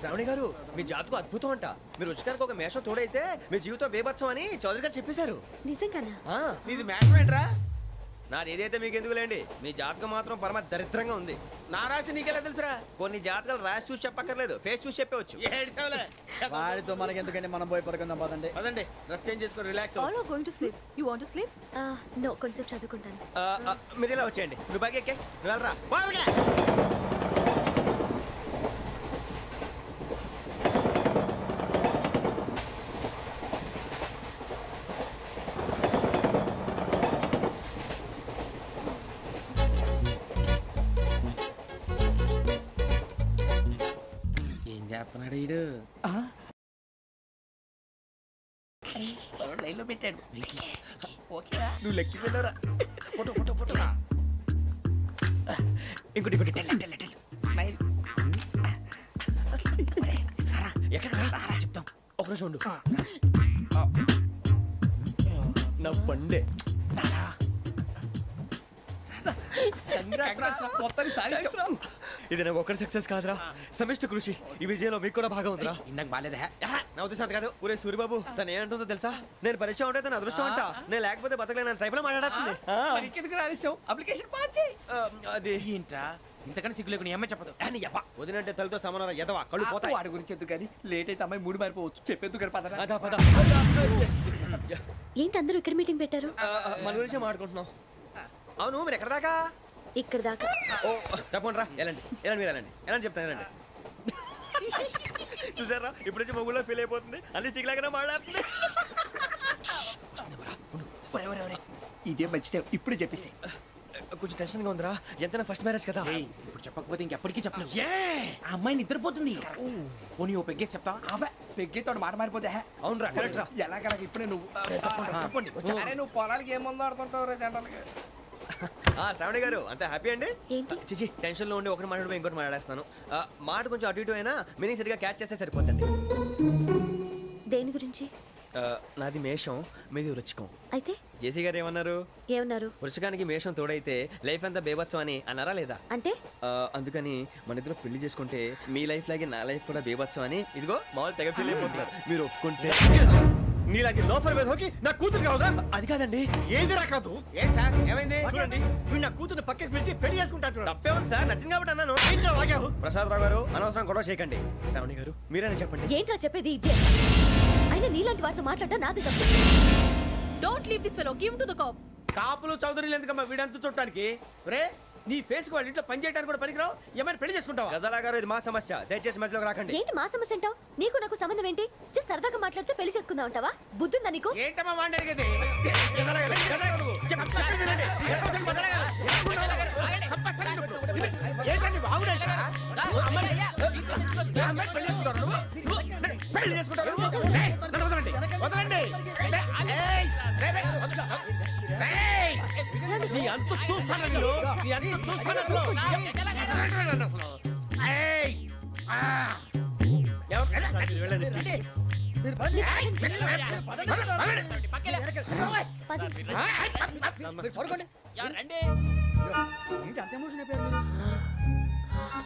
[SPEAKER 1] శ్రావణి గారు, మీ జాతకు అద్భుతం అంట. మీరు రుచికారికి ఒక మేషం తోడైతే మీ జీవితం బేబత్సం అని చౌదరి గారు చెప్పేశారు.
[SPEAKER 8] నిజంగానా?
[SPEAKER 10] నీది మ్యాటర్ ఏంట్రా?
[SPEAKER 1] నాది ఏదైతే మీకు ఎందుకులేండి, మీ జాతకం మాత్రం పరమ దరిద్రంగా ఉంది.
[SPEAKER 10] నా రాసి నీకెలా తెలుసురా?
[SPEAKER 1] కొన్ని జాతకాలు రాసి చూసి చెప్పక్కర్లేదు, ఫేస్ చూసి చెప్పవచ్చు.
[SPEAKER 3] వాడితో మనకి ఎందుకంటే మనం పోయి పడుకుందాం పదండి.
[SPEAKER 10] పదండి, డ్రెస్ చేంజ్ చేసుకొని relax.
[SPEAKER 5] All are going to sleep. You want to sleep?
[SPEAKER 8] No, కొంచెం చదువుకుంటాను.
[SPEAKER 1] మీరు ఇలా వచ్చేయండి. నువ్వు బాగా ఎక్కే, నువ్వు వెళ్ళరా. ఏం చేస్తున్నాడు ఈడు?
[SPEAKER 10] లైన్లో పెట్టాడు.
[SPEAKER 1] నువ్వు లెక్కి వెళ్ళరా. Photo photo photo. ఇంకోటి
[SPEAKER 10] స్మైల్.
[SPEAKER 1] ఎక్కడ చెప్తాం ఒక నిమిషం ఉండు నా పండే ఇది నాకు ఒక్కరి సక్సెస్ కాదురా సమిష్టి కృషి ఈ విజయంలో మీకు కూడా భాగం ఉందిరా
[SPEAKER 6] ఇందాక బాగాలేదా
[SPEAKER 1] నా ఉద్దేశం అంత కాదు ఊరే సూర్యబాబు తను ఏమంటుందో తెలుసా నేను పరిచయం ఉంటే తన అదృష్టం అంట నేను లేకపోతే బతకలేను ట్రైబ్ లో మాట్లాడుతుంది
[SPEAKER 10] ఎందుకు రాలేసావు అప్లికేషన్ పాస్ చేయి.
[SPEAKER 1] అది
[SPEAKER 6] ఏంట్రా ఇంతకన్నా సిగ్గు లేకుండా ఏమై చెప్పదు
[SPEAKER 1] వదినంటే తలతో సమానం ఎదవా కళ్ళు పోతాయి
[SPEAKER 10] వాడి గురించి ఎందుకు కానీ లేట్ అయితే అమ్మాయి మూడు మారిపోవచ్చు చెప్పేందుకు కానీ పదరా.
[SPEAKER 1] అదా పద
[SPEAKER 8] ఏంటి అందరూ ఇక్కడ మీటింగ్ పెట్టారు?
[SPEAKER 1] మన గురించే మాట్లాడుకుంటున్నాం అవును మీరు ఎక్కడ దాకా
[SPEAKER 8] ఇక్కడ దాకా.
[SPEAKER 1] ఓ తప్పకుండా రా వెళ్ళండి మీరు వెళ్ళండి చెప్తాను వెళ్ళండి చూసారా ఇప్పుడు నుంచి మొగుల్లో ఫీల్ అయిపోతుంది అన్ని సిగ్లాగానే మాట్లాడుతుంది
[SPEAKER 10] ఇదే మంచి టైం ఇప్పుడు చెప్పేసి.
[SPEAKER 1] కొంచెం టెన్షన్ గా ఉందిరా ఎంత ఫస్ట్ మ్యారేజ్ కదా
[SPEAKER 6] ఇప్పుడు చెప్పకపోతే ఇంకెప్పటికీ చెప్పలేవు ఆ అమ్మాయి నిద్రపోతుంది పోనీ ఓ పెగ్గేసి చెప్తా
[SPEAKER 10] అబ్బా పెగ్గేతో మాట మారిపోతే
[SPEAKER 1] అవునరా కరెక్ట్ రా
[SPEAKER 10] ఎలాగలా ఇప్పుడే నువ్వు అరే నువ్వు పొలాలకి ఏముందో ఆడుతుంటావు రే జనరల్గా.
[SPEAKER 1] శ్రావణి గారు అంత హ్యాపీ అండి
[SPEAKER 8] ఏంటి?
[SPEAKER 1] చిచి టెన్షన్ లో ఉండి ఒకటి మాట్లాడిపోయి ఇంకోటి మాట్లాడేస్తాను మాట కొంచెం అటు ఇటు అయినా మీనింగ్ సరిగా క్యాచ్ చేస్తే సరిపోతుంది
[SPEAKER 8] దేని గురించి?
[SPEAKER 1] నాది మేషం మీది వృచ్చికం
[SPEAKER 8] అయితే
[SPEAKER 1] జేసీ గారు ఏమన్నారు
[SPEAKER 8] ఏమన్నారు?
[SPEAKER 1] వృచ్చికానికి మేషం తోడైతే లైఫ్ అంతా బేబత్సం అని అన్నారా లేదా
[SPEAKER 8] అంటే
[SPEAKER 1] అందుకని మన ఇద్దరు పెళ్లి చేసుకుంటే మీ లైఫ్ లాగే నా లైఫ్ కూడా బేబత్సం అని ఇదిగో మామూలు తెగ ఫీల్ అయిపోతున్నారు మీరు ఒప్పుకుంటే
[SPEAKER 3] నీలాంటి లోఫర్ మీద హోకి నా కూతురు కావదా?
[SPEAKER 1] అది కాదండి
[SPEAKER 3] ఏది రాకాదు.
[SPEAKER 10] ఏం సార్ ఏమైంది?
[SPEAKER 3] చూడండి వీడు నా కూతురు పక్కకి పిలిచి పెళ్లి చేసుకుంటాడు.
[SPEAKER 1] తప్పే ఉంది సార్ నచ్చింది కాబట్టి అన్నాను
[SPEAKER 3] ఏంటో వాగావు?
[SPEAKER 1] ప్రసాద్ రావు గారు అనవసరం గొడవ చేయకండి శ్రావణి గారు మీరైనా చెప్పండి
[SPEAKER 8] ఏంట్రా చెప్పేది? ఇదే అయినా నీలాంటి వారితో మాట్లాడటం నాది తప్పు.
[SPEAKER 5] Don't leave this fellow. Give him to the cop.
[SPEAKER 3] కాపులు చౌదరులు ఎందుకమ్మా వీడంతా చుట్టానికి? రే నీ ఫేస్ కు వాళ్ళ ఇంట్లో పని చేయడానికి కూడా పనికిరావు. ఏమైనా పెళ్లి చేసుకుంటావా?
[SPEAKER 1] గజాలా గారు ఇది మా సమస్య దయచేసి మధ్యలోకి రాకండి
[SPEAKER 8] ఏంటి మా సమస్య అంటావు? నీకు నాకు సంబంధం ఏంటి? జస్ట్ సరదాగా మాట్లాడితే పెళ్లి చేసుకుందాం అంటావా? బుద్ధుందా నీకు?
[SPEAKER 10] ఏంటమ్మా వాడిని అడిగేది?
[SPEAKER 3] ఏంటండి బాగుండేట? పెళ్లి చేసుకుంటారు నువ్వు? నన్ను వదలండి వదలండి. నీ అంత చూస్తాను నీ అంత చూస్తాను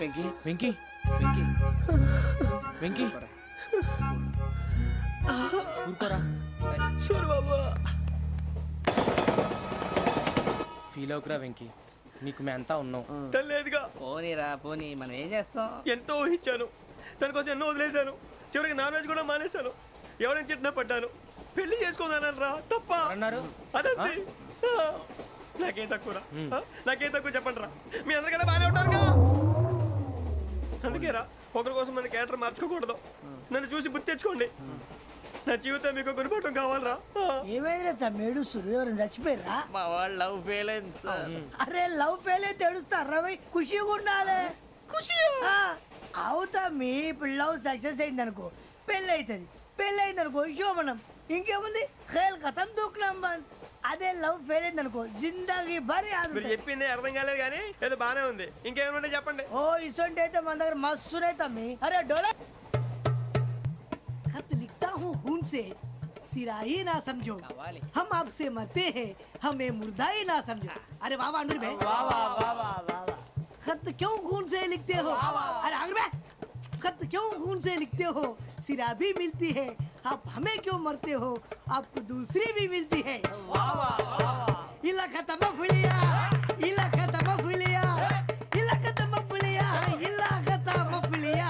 [SPEAKER 6] వెంకీ వెంకీ వెంకీ వెంకీ ఊరుకోరా
[SPEAKER 1] సూర్యబాబు
[SPEAKER 6] ఫీల్ అవుకురా వెంకీ నీకు మేమంతా ఉన్నాం
[SPEAKER 1] తెలియదుగా
[SPEAKER 10] పోనీరా పోనీ మనం ఏం చేస్తాం?
[SPEAKER 1] ఎంతో ఊహించాను దానికోసం ఎన్నో వదిలేశాను చివరికి నాన్ వెజ్ కూడా మానేశాను ఎవరైనా తిట్టినా పడ్డాను పెళ్లి చేసుకున్నాను రా తప్ప
[SPEAKER 6] అన్నారు
[SPEAKER 1] అదంతే నాకేం తక్కువ నాకేం తక్కువ చెప్పండి రా మీ అందరికన్నా బాగానే ఉంటారుగా అందుకే రా ఒకరి కోసం మన క్యారెక్టర్ మార్చుకోకూడదు నన్ను చూసి గుర్తు తెచ్చుకోండి నా జీవితం మీకు గురిపటం కావాలరా
[SPEAKER 4] ఏమైందిరా తమ్మేడు సూర్యవరం చచ్చిపోయిరా?
[SPEAKER 10] మా వాళ్ళు లవ్ ఫెయిల్ అయింది.
[SPEAKER 4] అరే లవ్ ఫెయిల్ అయితే ఏడుస్తారా? ఖుషిగా ఉండాలి. ఖుషి అవుతా మీ ఇప్పుడు లవ్ సక్సెస్ అయింది అనుకో పెళ్ళి అవుతుంది. పెళ్ళి అయింది అనుకో శోభనం. ఇంకేముంది ఖేల్ కథం దూకునాం బన్. అదే లవ్ ఫెయిల్ అయింది అనుకో జిందాగీ భారీ
[SPEAKER 1] మీరు చెప్పింది అర్థం కాలేదు కానీ ఏదో బానే ఉంది ఇంకేమైనా చెప్పండి
[SPEAKER 4] ఓ ఇసొంటి అయితే మన దగ్గర మస్తునే తమ్మి. అరే డోలా खत लिखता हूँ खून से सिरा ही ना समझो हम आपसे मरते हैं हमें मुर्दा ही ना समझो. अरे वाह वाह अनुर भाई वाह वाह वाह वाह वाह. खत क्यों खून से लिखते हो? अरे अनुर भाई खत क्यों खून से लिखते हो? सिरा भी मिलती है आप हमें क्यों मरते हो? आपको दूसरी भी मिलती है. वाह वाह वाह. इला खत्म फुलिया इला खत्म फुलिया इला खत्म फुलिया इला खत्म फुलिया.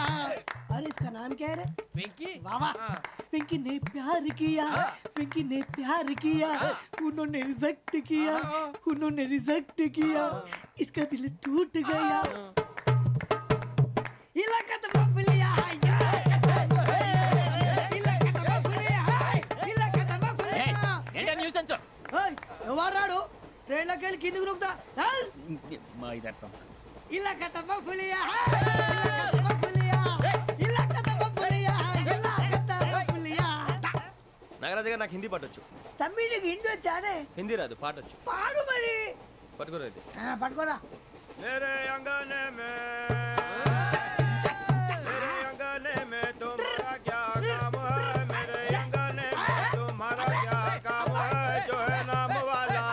[SPEAKER 4] अरे इसका नाम क्या है रे?
[SPEAKER 10] వెంకీ
[SPEAKER 4] वाह वाह. पिंकी ने प्यार किया पिंकी ने प्यार किया उन्होंने रिजेक्ट किया उन्होंने रिजेक्ट किया इसका दिल टूट गया. इलाका तो बबलिया इलाका तो बबलिया इलाका तो बबलिया.
[SPEAKER 10] ఏంటా న్యూసెన్స్?
[SPEAKER 4] ओए ఎవరాడు ట్రైన్ లోకి వెళ్ళి కిందకి నొక్కుతా.
[SPEAKER 10] మా ఇదర్సం
[SPEAKER 4] ఇలాకా तो बबलिया इलाका तो बबलिया इलाका तो बबलिया इलाका तो बबलिया.
[SPEAKER 1] నాగరాజు గారు నాకు హిందీ పాటొచ్చు
[SPEAKER 4] తమ్మి నీకు హిందీ వచ్చానే?
[SPEAKER 1] హిందీ రాదు పాటొచ్చు
[SPEAKER 4] పాడు మరి.
[SPEAKER 1] పట్టుకోలేదు
[SPEAKER 4] పట్టుకోరా.
[SPEAKER 1] मेरे अंगने में तुम्हारा क्या काम है? मेरे अंगने में तुम्हारा क्या काम है? जो है नाम वाला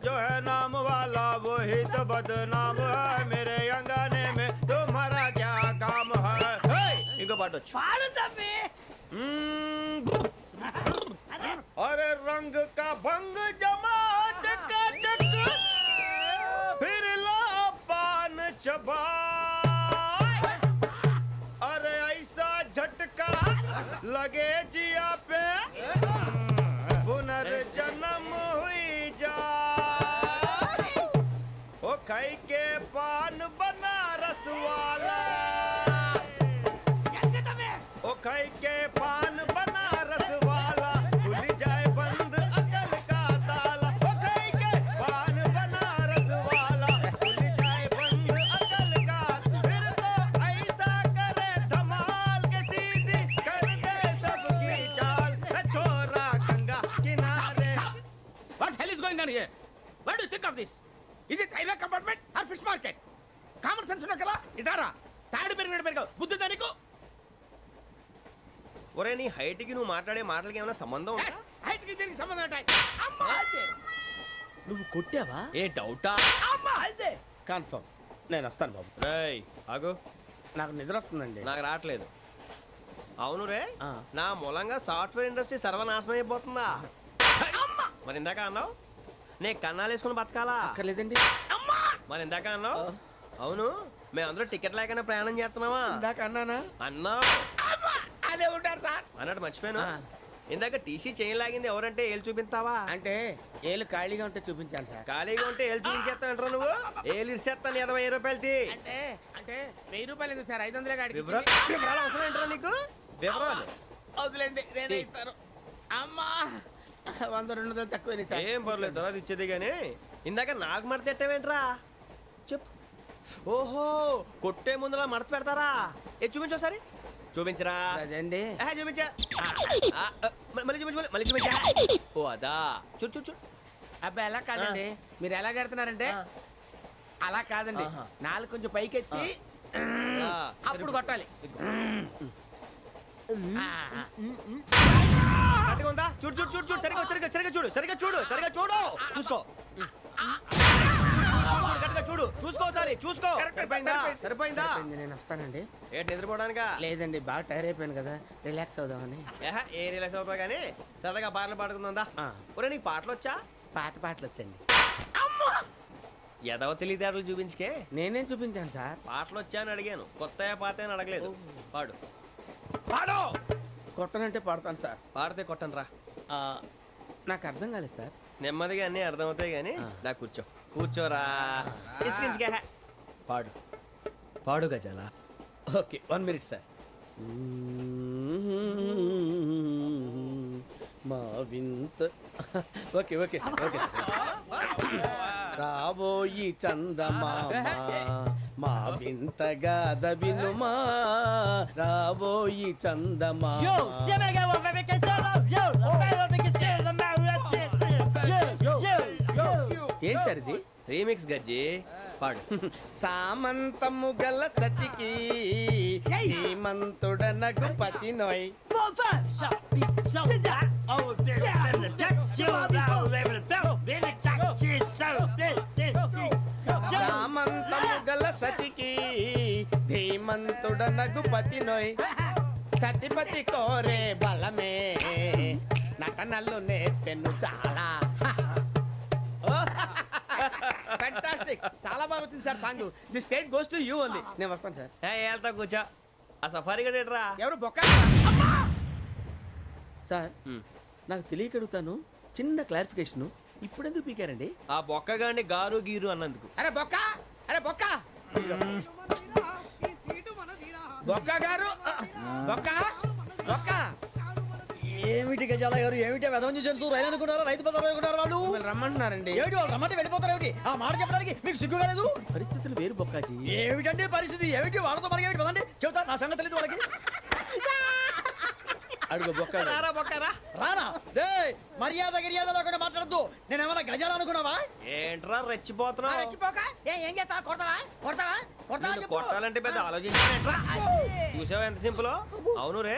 [SPEAKER 1] जो है नाम वाला वही तो बदनाम है। मेरे अंगने में तुम्हारा क्या काम है? इनको बाटो
[SPEAKER 4] पाड़ू तबे
[SPEAKER 1] अरे रंग का भंग जमा चकाचक फिर ला पान चबा अरे ऐसा झटका लगे जिया पे पुनर्जन्म हुई जा ओ खाई के पान बनारस वाला ओ खाई के पान बनारस वाला खुल जाए बंद अकल का ताला ओ खाई के पान बनारस वाला खुल जाए बंद अकल का फिर तो ऐसा करे धमाल के सीधी कर दे सबकी चाल छोरा गंगा किनारे
[SPEAKER 10] What hell is going on here? What do you think of this? Is it railway compartment or fish market? Common sense ఉన్న కదా ఇటారా తాడు పెరిగావు బుద్ధి దానికి
[SPEAKER 1] ఒరే నీ హైట్ కి నువ్వు మాట్లాడే మాటలకి ఏమైనా సంబంధం ఉందా
[SPEAKER 10] హైట్ కి దీనికి సంబంధం ఉంటాయి అమ్మా అదే
[SPEAKER 7] నువ్వు కొట్టావా?
[SPEAKER 1] ఏ డౌటా
[SPEAKER 10] అమ్మా అదే కన్ఫర్మ్ నేను వస్తాను బాబు
[SPEAKER 1] రేయ్ ఆగు
[SPEAKER 10] నాకు నిద్ర వస్తుందండి
[SPEAKER 1] నాకు రావట్లేదు అవును రే
[SPEAKER 7] ఆ.
[SPEAKER 1] నా మూలంగా సాఫ్ట్వేర్ ఇండస్ట్రీ సర్వనాశనం అయిపోతుందా మరి ఇందాక అన్నావు నే కన్నాలు వేసుకుని బతకాలా
[SPEAKER 7] అక్కర్లేదండి.
[SPEAKER 1] మరి ఇందాక అన్నావు అవును మేమందరూ టికెట్ లేకుండా ప్రయాణం చేస్తున్నావా
[SPEAKER 10] ఇందాక అన్నానా
[SPEAKER 1] అన్నావు
[SPEAKER 10] అదే ఉంటారు సార్
[SPEAKER 1] అన్నట్టు మర్చిపోయాను
[SPEAKER 7] ఆ.
[SPEAKER 1] ఇందాక టీసీ చేయి లాగింది ఎవరంటే ఏళ్ళు చూపిస్తావా
[SPEAKER 10] అంటే ఏళ్ళు ఖాళీగా ఉంటే చూపించాను సార్
[SPEAKER 1] ఖాళీగా ఉంటే ఏళ్ళు చూపించేస్తావు నువ్వు ఏళ్ళు ఇచ్చేస్తాను 20 రూపాయలు తీ
[SPEAKER 10] అంటే అంటే 1000 రూపాయలు ఎందుకు సార్ 500 గాడికి
[SPEAKER 1] వివరాలు అవసరం ఏంటరా నీకు వివరాలు
[SPEAKER 10] వదిలేండి నేనే ఇస్తాను అమ్మా 100-200 తక్కువ సార్
[SPEAKER 1] ఏం పర్లేదు తర్వాత ఇచ్చేది కానీ ఇందాక నాకు మడత పెట్టావేంట్రా చెప్పు ఓహో కొట్టే ముందులా మడత పెడతారా ఏ చూపించు ఒకసారి చూపించరా
[SPEAKER 10] అదండి
[SPEAKER 1] చూపించా మళ్ళీ చూపించు మళ్ళీ చూపించా ఓ అదా చూడు చూడు చూడు
[SPEAKER 10] అబ్బాయి ఎలా కాదండి మీరు ఎలా కడుతున్నారంటే అలా కాదండి నాలుగు కొంచెం పైకెత్తి అప్పుడు కొట్టాలి
[SPEAKER 1] కరెక్ట్గా ఉందా చూడు చూడు చూడు చూడు సరిగా సరిగా సరిగా చూడు సరిగా చూడు సరిగా చూడు చూసుకో కరెక్ట్గా చూడు చూసుకో ఒకసారి చూసుకో సరిపోయిందా సరిపోయిందా
[SPEAKER 10] నేను వస్తానండి
[SPEAKER 1] ఏంటి నిద్రపోవడానికా
[SPEAKER 10] లేదండి బాగా టైర్ అయిపోయాను కదా రిలాక్స్ అవుదామని
[SPEAKER 1] ఏ రిలాక్స్ అవుతావు కానీ సరదాగా పాటలు పాడుకుందా ఒరే నీకు పాటలు వచ్చా
[SPEAKER 10] పాత పాటలు వచ్చండి
[SPEAKER 1] ఎదవ తెలివితేటలు చూపించుకే
[SPEAKER 10] నేనేం చూపించాను సార్
[SPEAKER 1] పాటలు వచ్చా అని అడిగాను కొత్త పాత అని అడగలేదు పాడు పాడు
[SPEAKER 10] కొట్టనంటే పాడతాను సార్
[SPEAKER 1] పాడితే కొట్టను రా
[SPEAKER 10] నాకు అర్థం కాలేదు సార్
[SPEAKER 1] నెమ్మదిగా అన్నీ అర్థమవుతాయి కానీ దా కూర్చో కూర్చోరా ఇసుకించుకే పాడు పాడు గజాల
[SPEAKER 10] ఓకే 1 మినిట్ సార్ మా వింత okay okay sir okay sir రాబోయి చందమామ మా వింత గాథ వినుమా రాబోయి చందమామ ఏంటి సార్ ఇది
[SPEAKER 1] రీమిక్స్ గజ్జి పాడు
[SPEAKER 10] సామంతము గల సతికి హేమంతుడనగు పతి నోయ్ సామంతము గల సతికి ధీమంతుడనగు పతి నోయ్ సతిపతి కోరే బలమే నటనలు నేర్పెను చాలా ఫ్యాంటాస్టిక్ చాలా బాగా వచ్చింది sir song the state goes to you only నేను వస్తాను సార్
[SPEAKER 1] వెళ్తా కూర్చో ఆ సఫారీ గడేట్రా
[SPEAKER 10] ఎవరు బొక్క సార్ నాకు తెలియక అడుగుతాను చిన్న క్లారిఫికేషన్ ఇప్పుడెందుకు పీకారండి
[SPEAKER 1] ఆ బొక్కగాండి గారు గీరు అన్నందుకు
[SPEAKER 10] అరే బొక్క అరే బొక్క బొక్క గారు బొక్క బొక్క
[SPEAKER 3] ఏమిటి గజాల గారు ఏమిటి వెదవని తెలుసు రైలు అనుకున్నారా రైతు బజార్ అనుకున్నారు వాళ్ళు
[SPEAKER 10] మిమ్మల్ని రమ్మంటున్నారండి
[SPEAKER 3] ఏమిటి వాళ్ళు రమ్మంటే వెళ్ళిపోతారు ఏమిటి ఆ మాట చెప్పడానికి మీకు సిగ్గు కాలేదు
[SPEAKER 7] పరిస్థితులు వేరు బొక్కాజీ.
[SPEAKER 3] ఏమిటండి పరిస్థితి ఏమిటి వాళ్ళతో మనకి ఏమిటి పదండి చెబుతా నా సంగతి తెలియదు వాళ్ళకి
[SPEAKER 7] అడుగు బొక్క
[SPEAKER 1] రారా బొక్కరా.
[SPEAKER 3] రానా రే మర్యాద గిర్యాద లేకుండా మాట్లాడద్దు నేను ఏమైనా గజాలు అనుకున్నావా
[SPEAKER 1] ఏంట్రా రెచ్చిపోతున్నావు?
[SPEAKER 6] ఏం చేస్తావా కొడతావా కొడతావా కొడతావా
[SPEAKER 1] నిన్ను కొట్టాలంటే పెద్ద ఆలోచించానేంట్రా? చూసావా ఎంత సింపుల్? అవును రే,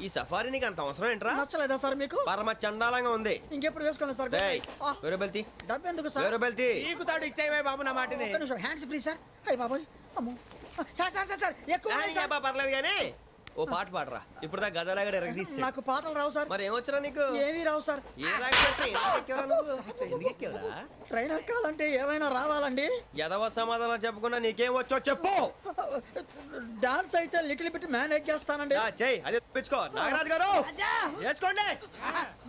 [SPEAKER 1] ఈ సఫారీ నీకు అంత అవసరం ఏంట్రా?
[SPEAKER 3] నచ్చలేదా సార్ మీకు
[SPEAKER 1] పరమ చండాలంగా ఉంది.
[SPEAKER 3] ఇంకెప్పుడు వేసుకోండి సార్
[SPEAKER 1] డేయ్, వేరే బెల్తి,
[SPEAKER 3] డబ్బు ఎందుకు సార్
[SPEAKER 1] వేరే బెల్తి.
[SPEAKER 10] నీకు తాడు ఇచ్చాయి బాబు నా మాటని.
[SPEAKER 3] ఒక్క నిమిషం హ్యాండ్స్ ఫ్రీ సార్ అయ్యి బాబోయ్ అమ్మో సార్ సార్ సార్ సార్ ఎక్కువ ఉన్నాయి సార్.
[SPEAKER 1] పర్లేదు కానీ ఓ పాట పాడరా. ఇప్పుడు దా గదలాగడ ఎరగదీసి.
[SPEAKER 3] నాకు పాటలు రావు సార్
[SPEAKER 1] మరి ఏమొచ్చరా నీకు?
[SPEAKER 3] ఏమీ రావు సార్
[SPEAKER 1] ఏ రాకపోతే ఎందుకు ఎక్కేవరా నువ్వు? ఎందుకు ఎక్కేవరా?
[SPEAKER 3] ట్రైన్ ఎక్కాలంటే ఏమైనా రావాలండి
[SPEAKER 1] ఎదవ సమాధానం చెప్పకుండా నీకేం వచ్చో చెప్పు.
[SPEAKER 3] డాన్స్ అయితే లిటిల్ బిట్ మేనేజ్ చేస్తానండి
[SPEAKER 1] చెయ్యి, అదే తెప్పించుకో. నాగరాజు గారు వేసుకోండి.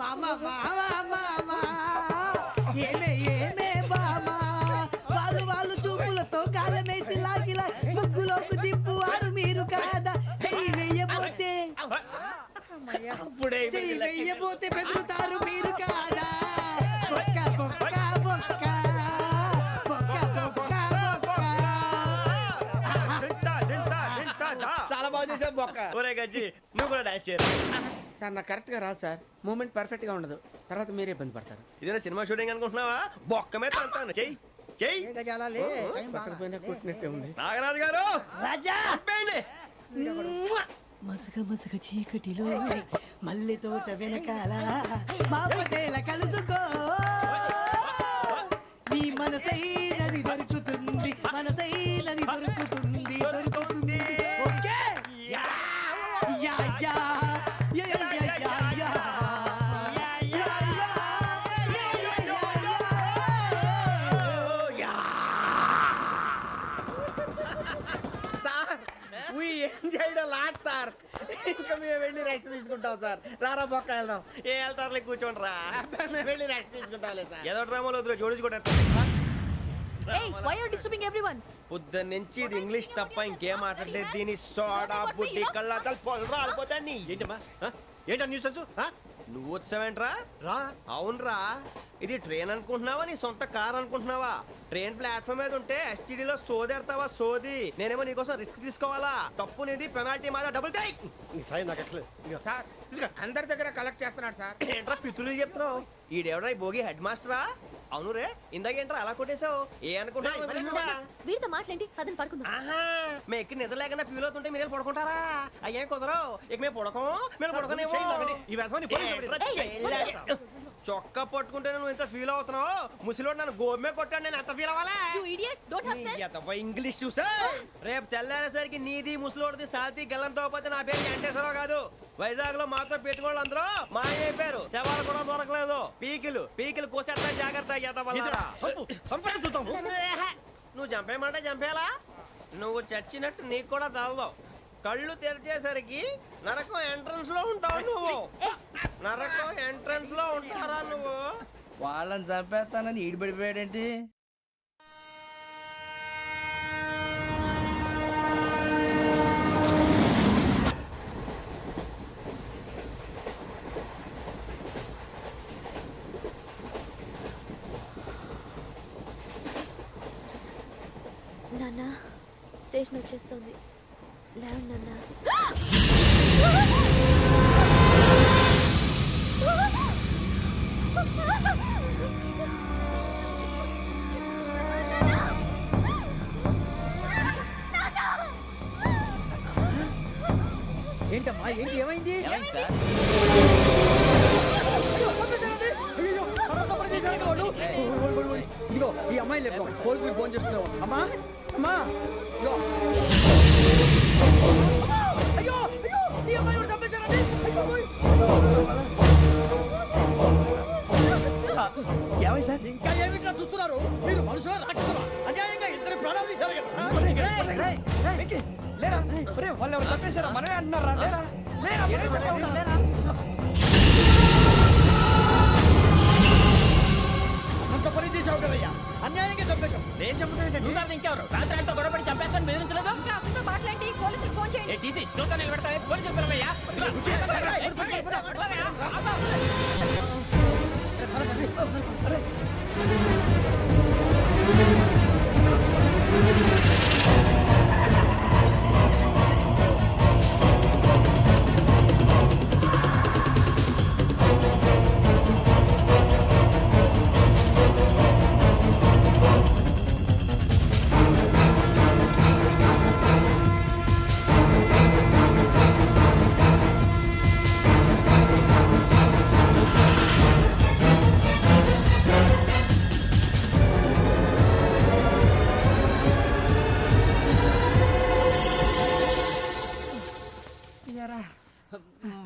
[SPEAKER 4] మామా మామా మామా ఏమే ఏమే బామా వాళ్ళు చూపులతో కాలమేసి లాగిలా ముగ్గులోకి దిప్పువారు మీరు కాదా చెయ్యి వెయ్యబోతే
[SPEAKER 1] అప్పుడే
[SPEAKER 4] చెయ్యి వెయ్యబోతే బెదురుతారు మీరు కాదా బొక్క బొక్క బొక్క బొక్క బొక్క బొక్క
[SPEAKER 1] దింతా, దింతా, దింతా, దా.
[SPEAKER 10] చాలా బాగా చేసావు బొక్క.
[SPEAKER 1] ఒరే గజ్జి, నువ్వు కూడా డాన్స్ చేయరా.
[SPEAKER 7] సార్ నాకు కరెక్ట్ గా రాదు సార్. మూమెంట్ పర్ఫెక్ట్ గా ఉండదు, తర్వాత మీరే ఇబ్బంది పడతారు.
[SPEAKER 1] ఇదేనా సినిమా షూటింగ్ అనుకుంటున్నావా? బొక్క మీద తంతాను. చెయ్యి చెయ్యి.
[SPEAKER 3] గజాలే
[SPEAKER 7] పక్కన పోయినా కొట్టినట్టే ఉంది.
[SPEAKER 1] నాగరాజు గారు
[SPEAKER 4] రాజా
[SPEAKER 1] చెప్పండి.
[SPEAKER 4] మసక మసక చీకటిలో మల్లె తోట వెనకాల మా పటేల కలుసుకో నీ మనసైనది దొరుకుతుంది మనసైనది దొరుకుతుంది దొరుకుతుంది okay yeah yeah yeah yeah yeah yeah yeah
[SPEAKER 10] sir we enjoyed a lot sir. ఇంకా మేము వెళ్ళి రెస్ట్ తీసుకుంటాం సార్. రారా బొక్క వెళ్దాం.
[SPEAKER 1] ఏ వెళ్తారులే, కూర్చోండి రా.
[SPEAKER 10] మేము వెళ్ళి రెస్ట్ తీసుకుంటాంలే సార్.
[SPEAKER 1] ఏదో డ్రామాలో వద్దు, జోడించుకోవడం.
[SPEAKER 5] Hey, why are you disturbing everyone?
[SPEAKER 1] పొద్దున్న నుంచి ఇది ఇంగ్లీష్ తప్ప ఇంకేం మాట్లాడలేదు. దీని సోడా బుడ్డి కళ్ళ పొలరా ఆడిపోతా నీ.
[SPEAKER 9] ఏంటమ్మా ఏంటా న్యూస్ వచ్చు?
[SPEAKER 1] నువ్వు వచ్చావేంట్రా?
[SPEAKER 9] రా
[SPEAKER 1] అవునరా, ఇది ట్రైన్ అనుకుంటున్నావా నీ సొంత కార్ అనుకుంటున్నావా? ట్రైన్ ప్లాట్ఫామ్ మీద ఉంటే ఎస్టీడీలో సోదేడతావా సోది? నేనేమో నీకోసం రిస్క్ తీసుకోవాలా? తప్పు నీది, పెనాల్టీ మాదా, డబుల్ టై.
[SPEAKER 9] నీ సాయి నాకు ఎక్కలేదు. ఇదిగో.
[SPEAKER 10] సార్ ఇదిగో, అందరి దగ్గర కలెక్ట్ చేస్తున్నాడు సార్.
[SPEAKER 1] ఏంట్రా పితులు చెప్తున్నావు? ఈడెవడ్రా ఈ భోగి హెడ్ మాస్టరా? అవును రే, ఇందాకేంట్రా అలా కొట్టేశావు? ఏ అనుకుంటున్నావు?
[SPEAKER 8] వీరితో మాట్లాడి పదని పడుకుందాం.
[SPEAKER 1] ఆహా, మేము ఎక్కి నిద్ర లేకుండా ఫీల్ అవుతుంటే మీరు పడుకుంటారా? అయ్యేం కుదరవు. ఇక మేము పడకం, మేము పడకనేమో.
[SPEAKER 9] ఈ వ్యసనాన్ని
[SPEAKER 1] చొక్కా పట్టుకుంటే నువ్వు ఎంత ఫీల్ అవుతున్నావు? ముసలివాడు నన్ను గోమే కొట్టాడు, నేను ఎంత ఫీల్ అవ్వాలా?
[SPEAKER 5] You idiot! Don't have sense.
[SPEAKER 1] English చూసా? రేపు తెల్లారేసరికి నీది ముసలోడిది సాల్తీ గల్లంతో పోతే నా పేరు వెంకటేశ్వరరావు కాదు. వైజాగ్ లో మాతో పెట్టుకోళ్ళు అందరూ మాయైపోయారు. శవాలు కూడా దొరకలేదు. పీకిలు కోసేస్తా, జాగ్రత్త.
[SPEAKER 9] చూద్దాం.
[SPEAKER 1] నువ్వు చంపేయమంటే చంపేలా? నువ్వు చచ్చినట్టు నీకు కూడా తగదు. కళ్ళు తెరిచేసరికి నరకం ఎంట్రన్స్ లో ఉంటావు నువ్వు. నరకం ఎంట్రన్స్ లో ఉంటారా నువ్వు?
[SPEAKER 6] వాళ్ళని చంపేస్తానని ఈడిపడిపోయాడేంటి?
[SPEAKER 8] నాన్న స్టేషన్ వచ్చేస్తుంది. లేవు నాన్న.
[SPEAKER 3] ఏంటమ్మా ఏంటి ఏమైంది అయ్యో, కరోనా పని చేశారంట వాళ్ళు. ఇదిగో ఈ అమ్మాయి లేపు పోలీసులకు ఫోన్ చేస్తున్నావు. అమ్మా అమ్మా ఇదిగో. అయ్యో అయ్యో ఈ అమ్మాయి కూడా చంపేశారండి. అయ్యో, ఓయ్.
[SPEAKER 6] ఏమై సార్?
[SPEAKER 3] ఇంకా ఏమిట్లా చూస్తున్నారు? మీరు మనుషుల రాక్షసులా? అన్యాయంగా ఇద్దరు ప్రాణాలు తీశారు కదా.
[SPEAKER 6] లేరా వాళ్ళు ఎవరు చంపేశారా? మనమే అంటున్నారా? లేరా లేరా లేరా
[SPEAKER 3] అంత పని చేశావు కదయ్యా, అన్యాయంగా చంపేశావు.
[SPEAKER 1] నేను చెప్పడం
[SPEAKER 6] నువ్వు కాదు ఇంకెవరు? రాత్రి అంతా గొడవపడి చంపేస్తాను బెదిరించలేదు.
[SPEAKER 5] ఇంకా అతనితో మాట్లాడి పోలీసులకు ఫోన్ చేయండి.
[SPEAKER 6] టీసీ చూస్తా నిలబెడతా పోలీసులు పిలవయ్యా.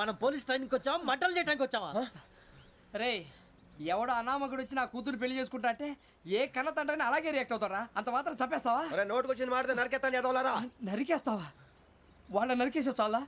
[SPEAKER 6] మనం పోలీస్ ట్రైనింగ్ వచ్చావా మంటలు చేయడానికి వచ్చావా? రే ఎవడో అనామకుడు వచ్చి నా కూతురు పెళ్లి చేసుకుంటా అంటే ఏ కన్న తండ్రిని అలాగే రియాక్ట్ అవుతారా? అంత మాత్రం చంపేస్తావా?
[SPEAKER 1] నోటుకు వచ్చింది మాడితే నరకెత్తాను చదవాలరా.
[SPEAKER 6] నరికేస్తావా? వాళ్ళని నరికేసావు చాలా,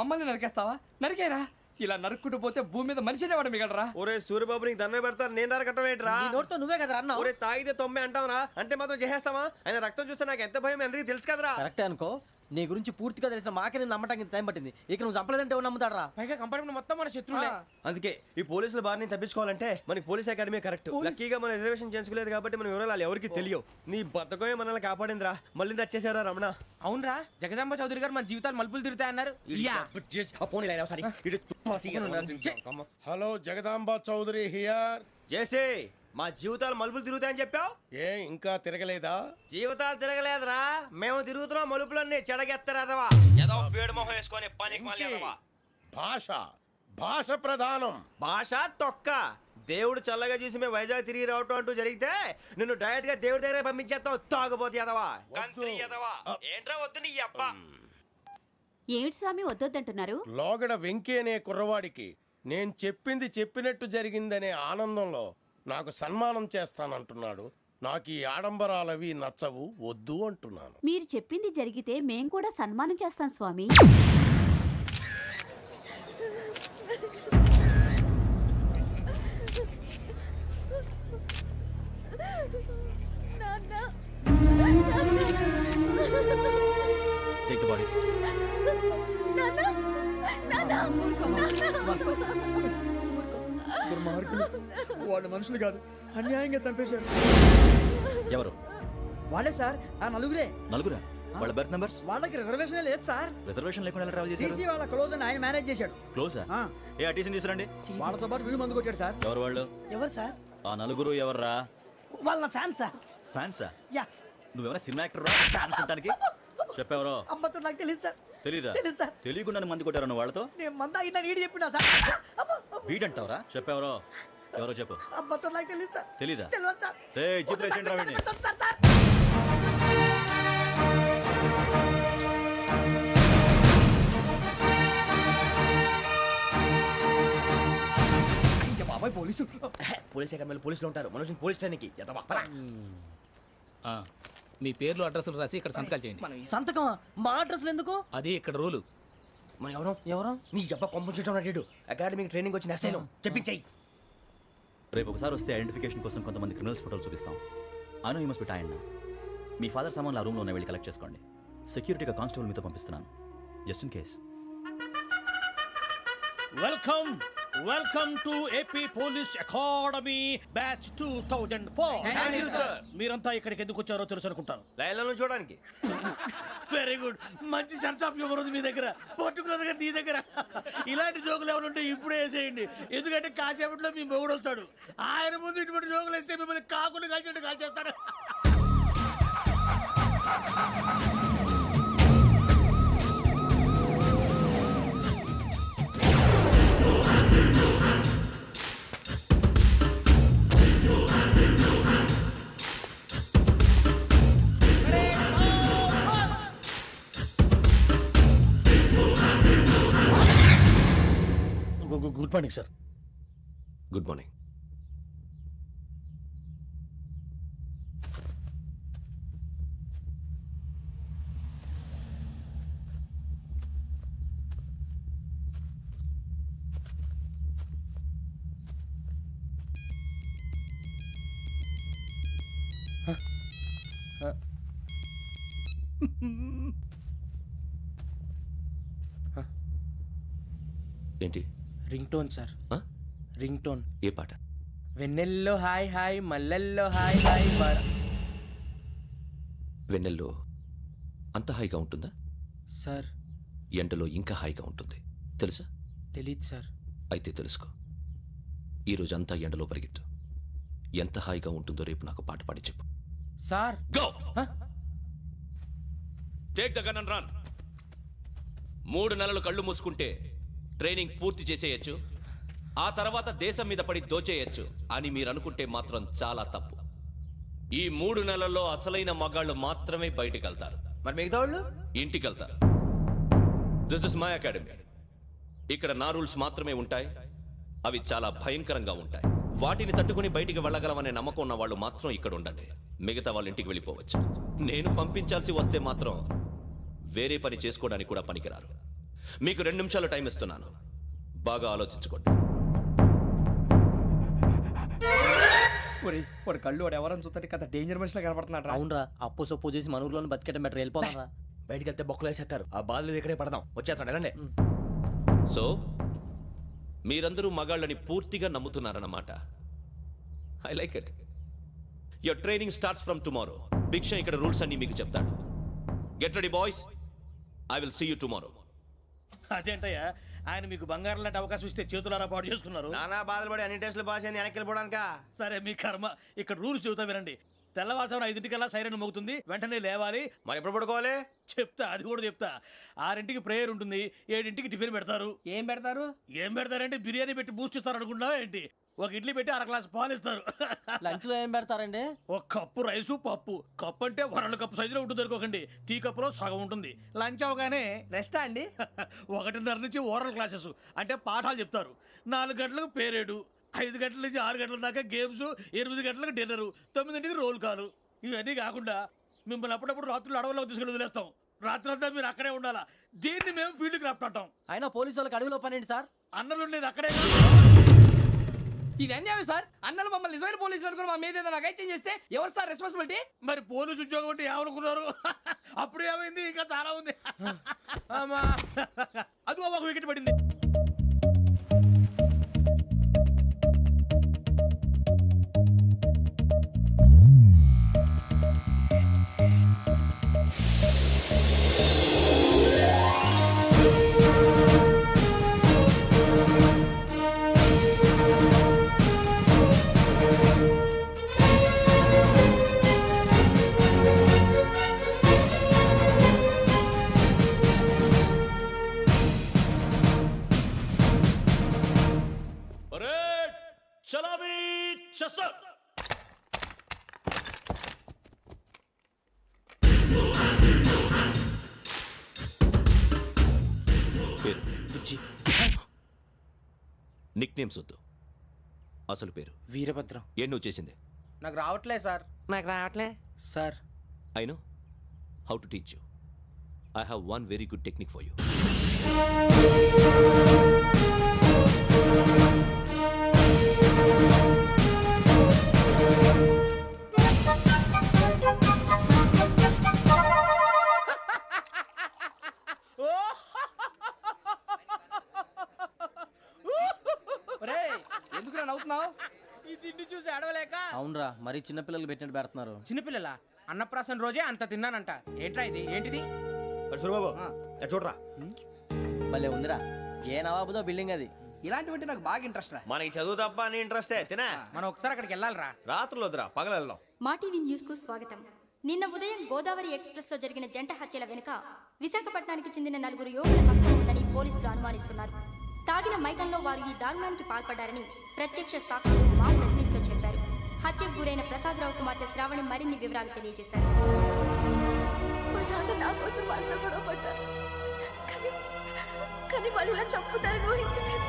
[SPEAKER 6] మమ్మల్ని నరికేస్తావా? నరికేరా. ఇలా నరుక్కుంటూ పోతే భూమి మీద మనిషినే వాడు మిగలరా.
[SPEAKER 1] ఒరే సూర్యబాబు నీకు దండ పెడతారు, నేను నరకటం ఏంట్రా?
[SPEAKER 6] నోటితో నువ్వే కదా అన్నావు.
[SPEAKER 1] ఒరే తాగితే 90 అంటావురా, అంటే మాత్రం చేసేస్తావా? ఆయన రక్తం చూస్తే నాకు ఎంత భయం అందరికీ తెలుసు కదరా.
[SPEAKER 6] కరెక్టే అనుకో, నీ గురించి పూర్తిగా తెలిసిన మాకే నేను నమ్మటానికి టైం పట్టింది. ఇక నువ్వు చంపలేదంటే ఎవరు నమ్ముతాడరా?
[SPEAKER 10] పైగా కంపార్ట్మెంట్ మొత్తం మన శత్రువులే.
[SPEAKER 1] అందుకే ఈ పోలీసుల బారిని తప్పించుకోవాలంటే మనకి పోలీస్ అకాడమీ కరెక్ట్. లక్కీగా మన రిజర్వేషన్ చేసుకోలేదు కాబట్టి మన వివరాలు ఎవరికి తెలియవు. నీ బతకమే మనల్ని కాపాడిందిరా. మళ్ళీ నచ్చేసారా రమణ?
[SPEAKER 10] అవునరా, జగదాంబ చౌదరి గారు మన జీవితాలు మలుపులు తిరుగుతాయన్నారు.
[SPEAKER 2] Hello Jagadamba Chowdary here.
[SPEAKER 1] చేసే మా జీవితాలు మలుపులు తిరుగుతాయని చెప్పావు.
[SPEAKER 2] ఏ ఇంకా తిరగలేదా?
[SPEAKER 1] జీవితాలు తిరగలేదురా, మేము తిరుగుతున్నాం మలుపులన్నీ. చెడగెత్తరాదవా ఏదో పేడు మొహం వేసుకొని పనికి మళ్ళీ
[SPEAKER 2] భాష భాష ప్రధానం.
[SPEAKER 1] భాష తొక్క. దేవుడు చల్లగా చూసి మేము వైజాగ్ తిరిగి రావటం అంటూ జరిగితే నిన్ను డైరెక్ట్ గా దేవుడి దగ్గర పంపించేస్తాం. తాగబోతు ఎదవా, కంత్రి ఎదవా. ఏంట్రా వద్దు నీ అబ్బా.
[SPEAKER 5] ఏమిటి స్వామి వద్దొద్దంటున్నారు?
[SPEAKER 2] లోగడ వెంకీ అనే కుర్రవాడికి నేను చెప్పింది చెప్పినట్టు జరిగిందనే ఆనందంలో నాకు సన్మానం చేస్తానంటున్నాడు. నాకు ఈ ఆడంబరాలవి నచ్చవు, వద్దు అంటున్నాను.
[SPEAKER 5] మీరు చెప్పింది జరిగితే మేం కూడా సన్మానం చేస్తాం స్వామి.
[SPEAKER 1] Take the bodies.
[SPEAKER 3] దుర్మార్గులు. వాళ్ళు మనుషులు కాదు, అన్యాయంగా చంపేశారు.
[SPEAKER 1] ఎవరు?
[SPEAKER 3] వాళ్ళే సార్, ఆ నలుగురే.
[SPEAKER 1] నలుగురా? వాళ్ళ బర్త్ నంబర్స్?
[SPEAKER 3] వాళ్ళకి రిజర్వేషన్ లేదు సార్.
[SPEAKER 1] రిజర్వేషన్ లేకుండా ఎలా ట్రావెల్
[SPEAKER 3] టీసీ వాళ్ళ క్లోజ్ అని ఆయన మేనేజ్ చేశాడు.
[SPEAKER 1] క్లోజా?
[SPEAKER 3] ఆ,
[SPEAKER 1] ఏ ఆ టీసీని తీసురండి.
[SPEAKER 3] వాళ్ళతో పాటు వీడు మందు కొట్టాడు సార్.
[SPEAKER 1] ఎవరు వాళ్ళు?
[SPEAKER 4] ఎవరు సార్?
[SPEAKER 1] ఆ నలుగురు ఎవర్రా?
[SPEAKER 4] వాళ్ళ ఫ్యాన్ సార్.
[SPEAKER 1] ఫ్యాన్సా?
[SPEAKER 4] యా.
[SPEAKER 1] నువ్వెవరా సినిమా యాక్టర్ రా ఫ్యాన్స్ అంటానికి? చెప్పెవరో?
[SPEAKER 4] అమ్మతో నాకు తెలియదు సార్.
[SPEAKER 1] తెలీదా?
[SPEAKER 4] తెలుసు సార్.
[SPEAKER 1] తెలియకుండా మంది కొట్టారన్న వాళ్ళతో?
[SPEAKER 4] నేను మంద అయినా నీడి చెప్పినా సార్.
[SPEAKER 1] వీడంటావరా? చెప్పెవరో? ఎవరో చెప్పు.
[SPEAKER 4] అమ్మతో నాకు తెలియదు సార్.
[SPEAKER 1] తెలీదా?
[SPEAKER 4] తెలియదు సార్.
[SPEAKER 1] ఏయ్ జీప్ రేసేంట్రా వీడిని.
[SPEAKER 4] వద్దు సార్, సార్.
[SPEAKER 6] బాబాయ్ పోలీసు.
[SPEAKER 1] పోలీస్ అకాడమీలో పోలీసులు ఉంటారు. మనుషులు పోలీస్ ట్రైనింగ్కి ఎదవా.
[SPEAKER 11] మీ పేర్లు అడ్రస్లు రాసి ఇక్కడ సంతకాలు చేయండి.
[SPEAKER 6] సంతకమా? మా అడ్రస్లు ఎందుకు?
[SPEAKER 11] అది ఇక్కడ రూలు.
[SPEAKER 1] మనం ఎవరో
[SPEAKER 6] ఎవరు?
[SPEAKER 1] నీ అబ్బా పంపించడం అడిగాడు. అకాడమిక్ ట్రైనింగ్ వచ్చిన అసైలం చెప్పించాయి. రేపు ఒకసారి వస్తే ఐడెంటిఫికేషన్ కోసం కొంతమంది క్రిమినల్స్ ఫోటోలు చూపిస్తాం. I know you must be టైండ్. Me father సామాన్లు ఆ రూమ్లో ఉన్న వెళ్ళి కలెక్ట్ చేసుకోండి. సెక్యూరిటీగా కానిస్టేబుల్ మీతో పంపిస్తున్నాను, just in case.
[SPEAKER 10] Welcome welcome to AP police academy batch 2004. మీరంతా ఇక్కడికి ఎందుకు వచ్చారో తెలుసు అనుకుంటాను.
[SPEAKER 1] లైన్లో చూడడానికి.
[SPEAKER 10] వెరీ గుడ్, మంచి సెన్స్ ఆఫ్ హ్యూమర్ ఉంది మీ దగ్గర, పర్టికులర్ గా నీ దగ్గర. ఇలాంటి జోకులు ఏమైనా ఉంటే ఇప్పుడే వేసేయండి, ఎందుకంటే కాసేపట్లో మీ మొగుడు వస్తాడు. ఆయన ముందు ఇటువంటి జోకులు వేస్తే మిమ్మల్ని కాకుని కాల్చేట్టు కాల్చేస్తాడు. Good morning sir.
[SPEAKER 1] Good morning. ఏంటి?
[SPEAKER 10] Ring tone sir. Ring tone.
[SPEAKER 1] ఏ పాట?
[SPEAKER 10] వెన్నెల్లో హాయ్ హాయ్ మల్లెల్లో హాయ్ హాయ్.
[SPEAKER 1] వెన్నెల్లో అంత హాయిగా ఉంటుందా
[SPEAKER 10] సార్?
[SPEAKER 1] ఎండలో ఇంకా హాయిగా ఉంటుంది తెలుసా?
[SPEAKER 10] తెలీదు సార్.
[SPEAKER 1] అయితే తెలుసుకో. ఈరోజు అంతా ఎండలో పరిగెత్తు. ఎంత హాయిగా ఉంటుందో రేపు నాకు పాట పాడి చెప్పు.
[SPEAKER 10] Sir
[SPEAKER 1] go. Take the gun and run. 3 నెలలు కళ్ళు మూసుకుంటే ట్రైనింగ్ పూర్తి చేసేయచ్చు, ఆ తర్వాత దేశం మీద పడి దోచేయచ్చు అని మీరు అనుకుంటే మాత్రం చాలా తప్పు. ఈ 3 నెలల్లో అసలైన మగాళ్ళు మాత్రమే బయటికి వెళ్తారు.
[SPEAKER 6] మరి మిగతా వాళ్ళు
[SPEAKER 1] ఇంటికి వెళ్తారు. This is my academy.
[SPEAKER 12] ఇక్కడ నా రూల్స్ మాత్రమే ఉంటాయి. అవి చాలా భయంకరంగా ఉంటాయి. వాటిని తట్టుకుని బయటికి వెళ్ళగలమనే నమ్మకం ఉన్న వాళ్ళు మాత్రం ఇక్కడ ఉండండి. మిగతా వాళ్ళ ఇంటికి వెళ్ళిపోవచ్చు. నేను పంపించాల్సి వస్తే మాత్రం వేరే పని చేసుకోవడానికి కూడా పనికిరారు. మీకు 2 నిమిషాలు టైం ఇస్తున్నాను. బాగా ఆలోచించుకోండి.
[SPEAKER 6] వాడు కళ్ళు వాడు ఎవరైనా చూస్తే కదా డేంజర్ మనిషిలో కనపడుతున్నాడు.
[SPEAKER 1] అవునరా, అప్పు సొప్పు చేసి మన ఊర్లో బతికేట బెటర్ వెళ్ళిపోతారా. బయటికి వెళ్తే బొక్కలు వేసేస్తారు. ఆ బాధలు ఇక్కడే పడదాం. వచ్చేస్తాడు వెళ్ళండి.
[SPEAKER 12] సో మీరందరూ మగాళ్ళని పూర్తిగా నమ్ముతున్నారన్నమాట. I like it. Your training starts from tomorrow. Bhiksha ఇక్కడ రూల్స్ అన్ని మీకు చెప్తాడు. Get ready boys. I will see you tomorrow.
[SPEAKER 10] అదేంటయ్యా, ఆయన మీకు బంగారం లాంటి అవకాశం ఇస్తే చేతులారా పాటు చేసుకున్నారు.
[SPEAKER 1] నానా బాధలు పడి అన్ని టెస్టులు పాస్ అయింది వెనక్కి వెళ్ళిపోవడానికా?
[SPEAKER 10] సరే మీ కర్మ. ఇక్కడ రూల్స్ చెబుతా వినండి. తెల్లవారుజామున 5 సైరన్ మోగుతుంది, వెంటనే లేవాలి.
[SPEAKER 1] మరి ఎప్పుడు పడుకోవాలి?
[SPEAKER 10] చెప్తా, అది కూడా చెప్తా. 6 ప్రేయర్ ఉంటుంది, 7 టిఫిన్ పెడతారు.
[SPEAKER 6] ఏం పెడతారు?
[SPEAKER 10] ఏం పెడతారంటే బిర్యానీ పెట్టి బూస్ట్ ఇస్తారు అనుకుంటున్నావా ఏంటి? ఒక ఇడ్లీ పెట్టి 1 గ్లాస్ పాలు ఇస్తారు.
[SPEAKER 6] లంచ్ లో ఏం పెడతారండి?
[SPEAKER 10] ఒక కప్పు రైసు పప్పు. కప్పు అంటే 1 కప్పు సైజులో ఉంటుంది అనుకోకండి. టీ కప్పులో సగం ఉంటుంది. లంచ్ అవగానే
[SPEAKER 6] రెస్టా అండి?
[SPEAKER 10] 1:30 నుంచి ఓరల్ క్లాసెస్ అంటే పాఠాలు చెప్తారు. 4 గంటలకు పేరేడు, 5 గంటల నుంచి 6 గంటల దాకా గేమ్స్, 8 గంటలకు డిన్నరు, 9ంటికి రోల్ కాలు. ఇవన్నీ కాకుండా మిమ్మల్ని అప్పుడప్పుడు రాత్రులు అడవుల్లో తీసుకెళ్ళి వదిలేస్తాం. రాత్రి అంతా మీరు అక్కడే ఉండాలా. దీన్ని మేము ఫీల్డ్ క్రాఫ్ట్ అంటాం.
[SPEAKER 6] అయినా పోలీసు వాళ్ళకి అడవిలో పని ఏంటి సార్?
[SPEAKER 10] అన్నలు ఉండేది అక్కడే.
[SPEAKER 6] ఇది అన్యాయం సార్. అన్నలు మమ్మల్ని నిజమైన పోలీసులు అనుకుని మా మీద ఏదైనా నగైత్యం చేస్తే ఎవరు సార్ రెస్పాన్సిబిలిటీ?
[SPEAKER 10] మరి పోలీసు ఉద్యోగం అంటే ఏమనుకున్నారు? అప్పుడు ఏమైంది? ఇంకా చాలా ఉంది. అది ఒక వికెట్ పడింది.
[SPEAKER 12] చలామీ చసర్. పేరు నిక్ నేమ్స్ వద్దు. అసలు పేరు
[SPEAKER 6] వీరభద్రం.
[SPEAKER 12] ఏం నువ్వు చేసింది?
[SPEAKER 6] నాకు రావట్లే సార్. నాకు రావట్లే sir.
[SPEAKER 12] I know how to teach you. I have one very good technique for you.
[SPEAKER 6] ఎందుకు నవ్వుతున్నావు? ఈ తిండి చూసి అడవలేక.
[SPEAKER 1] అవునరా, మరి చిన్నపిల్లలు పెట్టినట్టు పెడుతున్నారు.
[SPEAKER 6] చిన్నపిల్లల అన్నప్రాసన రోజే అంత తిన్నానంట. ఏంట్రా ఇది? ఏంటిది?
[SPEAKER 1] సూరిబాబు చూడరా,
[SPEAKER 6] భలే ఉందిరా. ఏ నవాబుదో బిల్డింగ్ అది. ఇలాంటివంటే నాకు బాగా ఇంట్రెస్ట్ రా.
[SPEAKER 1] మనకి చదువు తప్ప అని ఇంట్రెస్టే. తినా
[SPEAKER 6] మనం ఒకసారి అక్కడికి వెళ్ళాలిరా.
[SPEAKER 1] రాత్రులు వద్దురా, పగలు వెళ్దాం.
[SPEAKER 8] మా టీవీ న్యూస్ కు స్వాగతం. నిన్న ఉదయం గోదావరి ఎక్స్ప్రెస్ లో జరిగిన జంట హత్యల వెనుక విశాఖపట్నానికి చెందిన 4 యువకుల హస్తం ఉందని పోలీసులు అనుమానిస్తున్నారు. తాగిన మైకంలో వారు ఈ దారుణానికి పాల్పడ్డారని ప్రత్యక్ష సాక్షులు మా ప్రతినిధితో చెప్పారు. హత్యకు గురైన ప్రసాదరావు కుమార్తె శ్రావణి మరిన్ని వివరాలు తెలియజేశారు.
[SPEAKER 5] మా నాన్న నా కోసం వాళ్ళతో గొడవ పడ్డారు, కానీ వాళ్ళు ఇలా చంపుతారని ఊహించలేదు.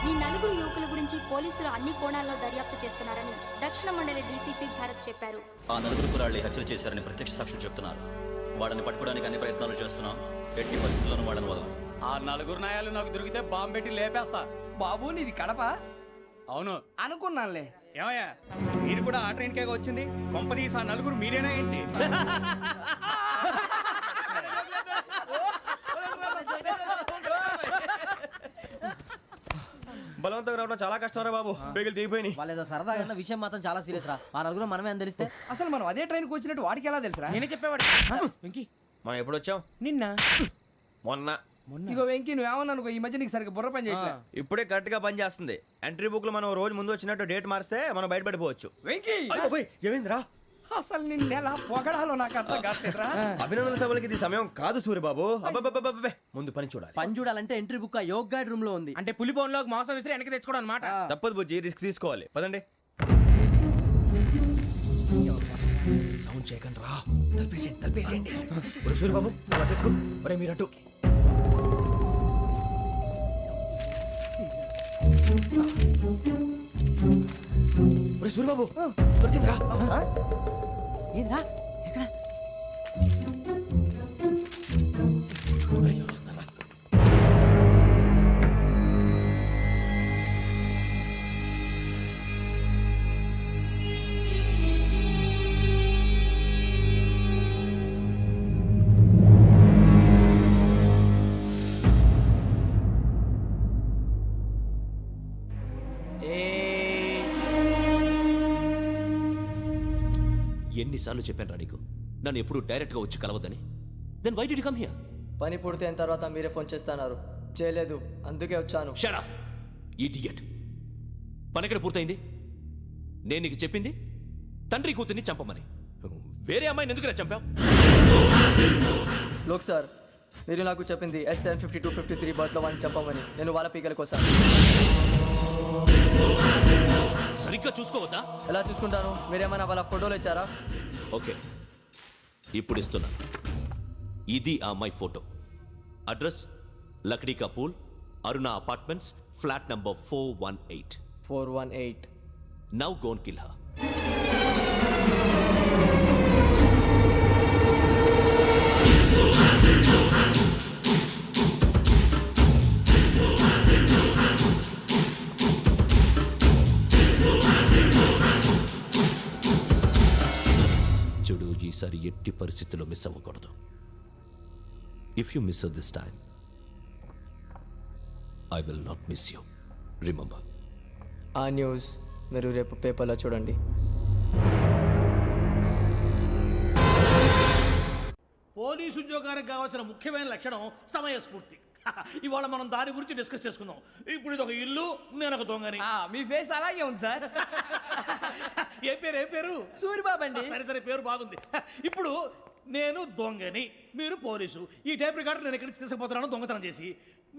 [SPEAKER 8] ఈ 4 యువకుల గురించి పోలీసులు అన్ని కోణాల్లో దర్యాప్తు చేస్తున్నారని దక్షిణ మండలి డీసీపీ భరత్ చెప్పారు.
[SPEAKER 13] ఆ 4 కులాళ్ళని హత్యలు చేశారని ప్రత్యక్ష సాక్షులు చెప్తున్నారు. వాళ్ళని పట్టుకోవడానికి అన్ని ప్రయత్నాలు చేస్తున్నాం. ఎట్టి పరిస్థితుల్లోనూ వాళ్ళని వదలం.
[SPEAKER 6] ఆ 4 నాయాలు నాకు దొరికితే బాంబు పెట్టి లేపేస్తా. బాబు నీది కడప? అవును అనుకున్నానులే.
[SPEAKER 10] ఏమయ్యా, మీరు కూడా ఆ ట్రైన్ కేగా వచ్చింది? కంపెనీస్ ఆ 4 మీరేనా ఏంటి?
[SPEAKER 1] బలవంతంగా రావడం చాలా కష్టం రా బాబు. బేగులు దిగిపోయినాయి.
[SPEAKER 6] వాళ్ళేదో సరదాగా విషయం మాత్రం చాలా సీరియస్ రా. ఆ 4 మనమే అని తెలిస్తే అసలు మనం అదే ట్రైన్కి వచ్చినట్టు వాడికి ఎలా తెలుసురా? నేనే చెప్పేవాడు. వెంకీ,
[SPEAKER 1] మనం ఎప్పుడు వచ్చాం?
[SPEAKER 6] నిన్న
[SPEAKER 1] మొన్న.
[SPEAKER 6] ఇగో వెంకీ, నువ్వేమన్నా అనుకో, ఈ మధ్య నీకు సరిగ్గా బుర్ర పని చేయట్లే.
[SPEAKER 1] ఇప్పుడే కరెక్ట్ గా పని చేస్తుంది. ఎంట్రీ బుక్ లో మనం రోజు ముందు వచ్చినట్టు డేట్ మారిస్తే మనం బయటపడిపోవచ్చు.
[SPEAKER 6] వెంకీ,
[SPEAKER 1] ఏమైందిరా?
[SPEAKER 6] అసలు నిన్న ఎలా పొగడాలో నాకు అర్థం కాట్లేదురా.
[SPEAKER 1] అభినందన సభలకి ఇది సమయం కాదు సూర్యబాబు. అబ్బబ్బబ్బబ్బబ్బే, ముందు పని చూడాలి.
[SPEAKER 6] పని చూడాలంటే ఎంట్రీ బుక్ ఆ యోగ్ గైడ్ రూమ్ లో ఉంది. అంటే పులి బోన్ లోకి మాంసం విసిరి వెనక్కి తెచ్చుకోవడం అనమాట.
[SPEAKER 1] తప్పదు బుజ్జి, రిస్క్ తీసుకోవాలి. పదండి. సౌండ్ చేయకండి రా. తలపేసేయండి. సూర్యబాబు, ఒరే మీరటు. సూర్యబాబు దొరికిందిరా.
[SPEAKER 6] ఏంద్రా ఎక్కడ
[SPEAKER 12] ఎన్నిసార్లు చెప్పాను రా నీకు నన్ను ఎప్పుడు డైరెక్ట్గా వచ్చి కలవద్దని. Then why did you come here?
[SPEAKER 6] పని పూర్తయిన తర్వాత మీరే ఫోన్ చేస్తున్నారు, చేయలేదు, అందుకే వచ్చాను.
[SPEAKER 12] Shut up idiot. పని ఎక్కడ పూర్తయింది? నేను నీకు చెప్పింది తండ్రి కూతుర్ని చంపమని. వేరే అమ్మాయిని ఎందుకురా చంపావు?
[SPEAKER 6] లోక్ సార్, మీరు నాకు చెప్పింది SN5253 బర్త్లో వాడిని చంపమని. నేను వాళ్ళ పీకల కోసం.
[SPEAKER 12] సరిగ్గా చూసుకోవద్దా?
[SPEAKER 6] ఎలా చూసుకుంటాను? మీరేమైనా వాళ్ళ ఫోటోలు ఇచ్చారా?
[SPEAKER 12] ఓకే, ఇప్పుడు ఇస్తున్నా. ఇది ఆ అమ్మాయి ఫోటో. అడ్రస్ లక్డీ కా pool, Aruna apartments, flat number 418.
[SPEAKER 6] 418.
[SPEAKER 12] Now go and kill her. చూడు, ఈసారి ఎట్టి పరిస్థితుల్లో మిస్ అవ్వకూడదు. If you miss this time I will not miss you. Remember.
[SPEAKER 6] ఆ న్యూస్ మీరు రేపు పేపర్లో చూడండి.
[SPEAKER 10] పోలీసు ఉద్యోగానికి కావాల్సిన ముఖ్యమైన లక్షణం సమయస్ఫూర్తి. ఇవాళ మనం దాని గురించి డిస్కస్ చేసుకుందాం. ఇప్పుడు ఇది ఒక ఇల్లు, నేను ఒక దొంగని.
[SPEAKER 6] మీ ఫేస్ అలాగే ఉంది సార్.
[SPEAKER 10] ఏ పేరు?
[SPEAKER 6] సూరిబాబు అండి.
[SPEAKER 10] సరే పేరు బాగుంది. ఇప్పుడు నేను దొంగని, మీరు పోలీసు. ఈ టైప్ రికార్డు నేను ఎక్కడికి తీసుకుపోతున్నాను దొంగతనం చేసి.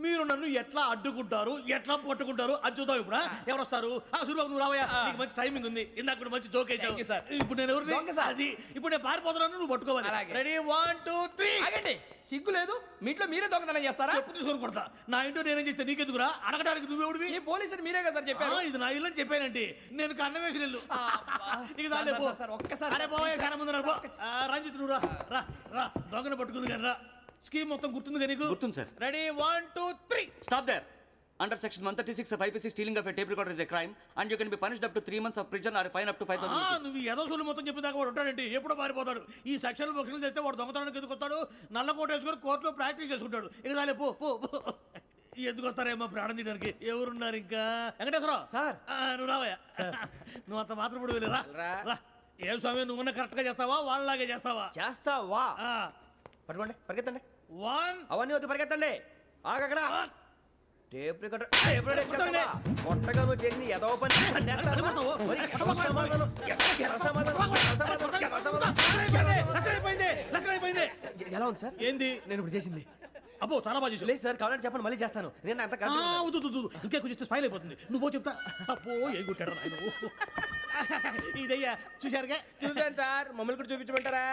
[SPEAKER 10] మీరు నన్ను ఎట్లా అడ్డుకుంటారు, ఎట్లా పట్టుకుంటారు అది చూద్దాం. ఇప్పుడు ఎవరు వస్తారు? సూరిబాబు నువ్వు రావయ్యా, నీకు మంచి టైమింగ్ ఉంది. ఇందాక కూడా మంచి జోక్ వేసావు సార్. ఇప్పుడు నేను ఎవరు? అది ఇప్పుడు నేను పారిపోతున్నాను, నువ్వు పట్టుకోవాలి. రెడీ 1 2 3.
[SPEAKER 6] ఆగండి, సిగ్గు లేదు? మీ ఇంట్లో మీరే దొంగతనం చేస్తారా?
[SPEAKER 10] చెప్పు తీసుకొని కొడతా. నా ఇంట్లో నేనేం చేస్తే నీకెందుకురా? అడగడానికి నువ్వెవడివి?
[SPEAKER 6] ఈ పోలీసులు మీరే కదా సార్ చెప్పారు.
[SPEAKER 10] ఇది నా ఇల్లు అని చెప్పానంటే నేను కన్న వేసిన ఇల్లు. ఇక చాలే పో.
[SPEAKER 6] ఒక్కసారి
[SPEAKER 10] అరే బాబాయ్ కన్న ముందు రంజిత్ నువ్వు రా దొంగను పట్టుకుంది కానీ రా. స్కీమ్ మొత్తం గుర్తుంది కానీ నీకు?
[SPEAKER 1] గుర్తుంది sir.
[SPEAKER 10] Ready 1 2 3.
[SPEAKER 1] Stop there. Under section 136 of IPC, stealing of a tape recorder is a crime and you can be punished up to 3 months of prison or a fine up to 5,000 rupees.
[SPEAKER 10] నువ్వు ఏదో సూలు మొత్తం చెప్పేదాకా వాడు ఉంటాడండి, ఎప్పుడో పారిపోతాడు. ఈ సెక్షన్లు బొక్షన్లు చేస్తే వాడు దొంగతనానికి ఎందుకు వస్తాడు? నల్ల కోట వేసుకొని కోర్టులో ప్రాక్టీస్ చేసుకుంటాడు. ఇక చాలే పో. ఎందుకు వస్తారేమో ప్రాణం తీయడానికి. ఎవరున్నారు ఇంకా? వెంకటేశ్వరరావు సార్, నువ్వు రావయ్యా. నువ్వు అంత మాత్రం ఇప్పుడు వెళ్ళి రా. ఏం స్వామి, నువ్వున్న కరెక్ట్ గా చేస్తావా వాళ్ళలాగే చేస్తావా?
[SPEAKER 1] చేస్తావా? పట్టుకోండి, పరిగెత్తండి.
[SPEAKER 10] 1
[SPEAKER 1] అవన్నీ వద్దు, పరిగెత్తండి. ఆగక్కడ టేప్ రికార్డర్ కొట్టగా నువ్వు చేసింది ఏదో పని. ఎలా ఉంది సార్?
[SPEAKER 10] ఏంది
[SPEAKER 1] నేను ఇప్పుడు చేసింది?
[SPEAKER 10] అబ్బో చాలా బాగా చేసావు.
[SPEAKER 1] లేదు సార్, కావాలంటే చెప్పండి, మళ్ళీ చేస్తాను. నేను అంత
[SPEAKER 10] ఇంకే కొంచెం స్మైల్ అయిపోతుంది. నువ్వు చెప్తా. అబ్బో ఏ గుట్టాడు ఆయన. ఇదయ్యా చూశారుగా?
[SPEAKER 7] చూసాను సార్, మమ్మల్ని కూడా చూపించమంటారా?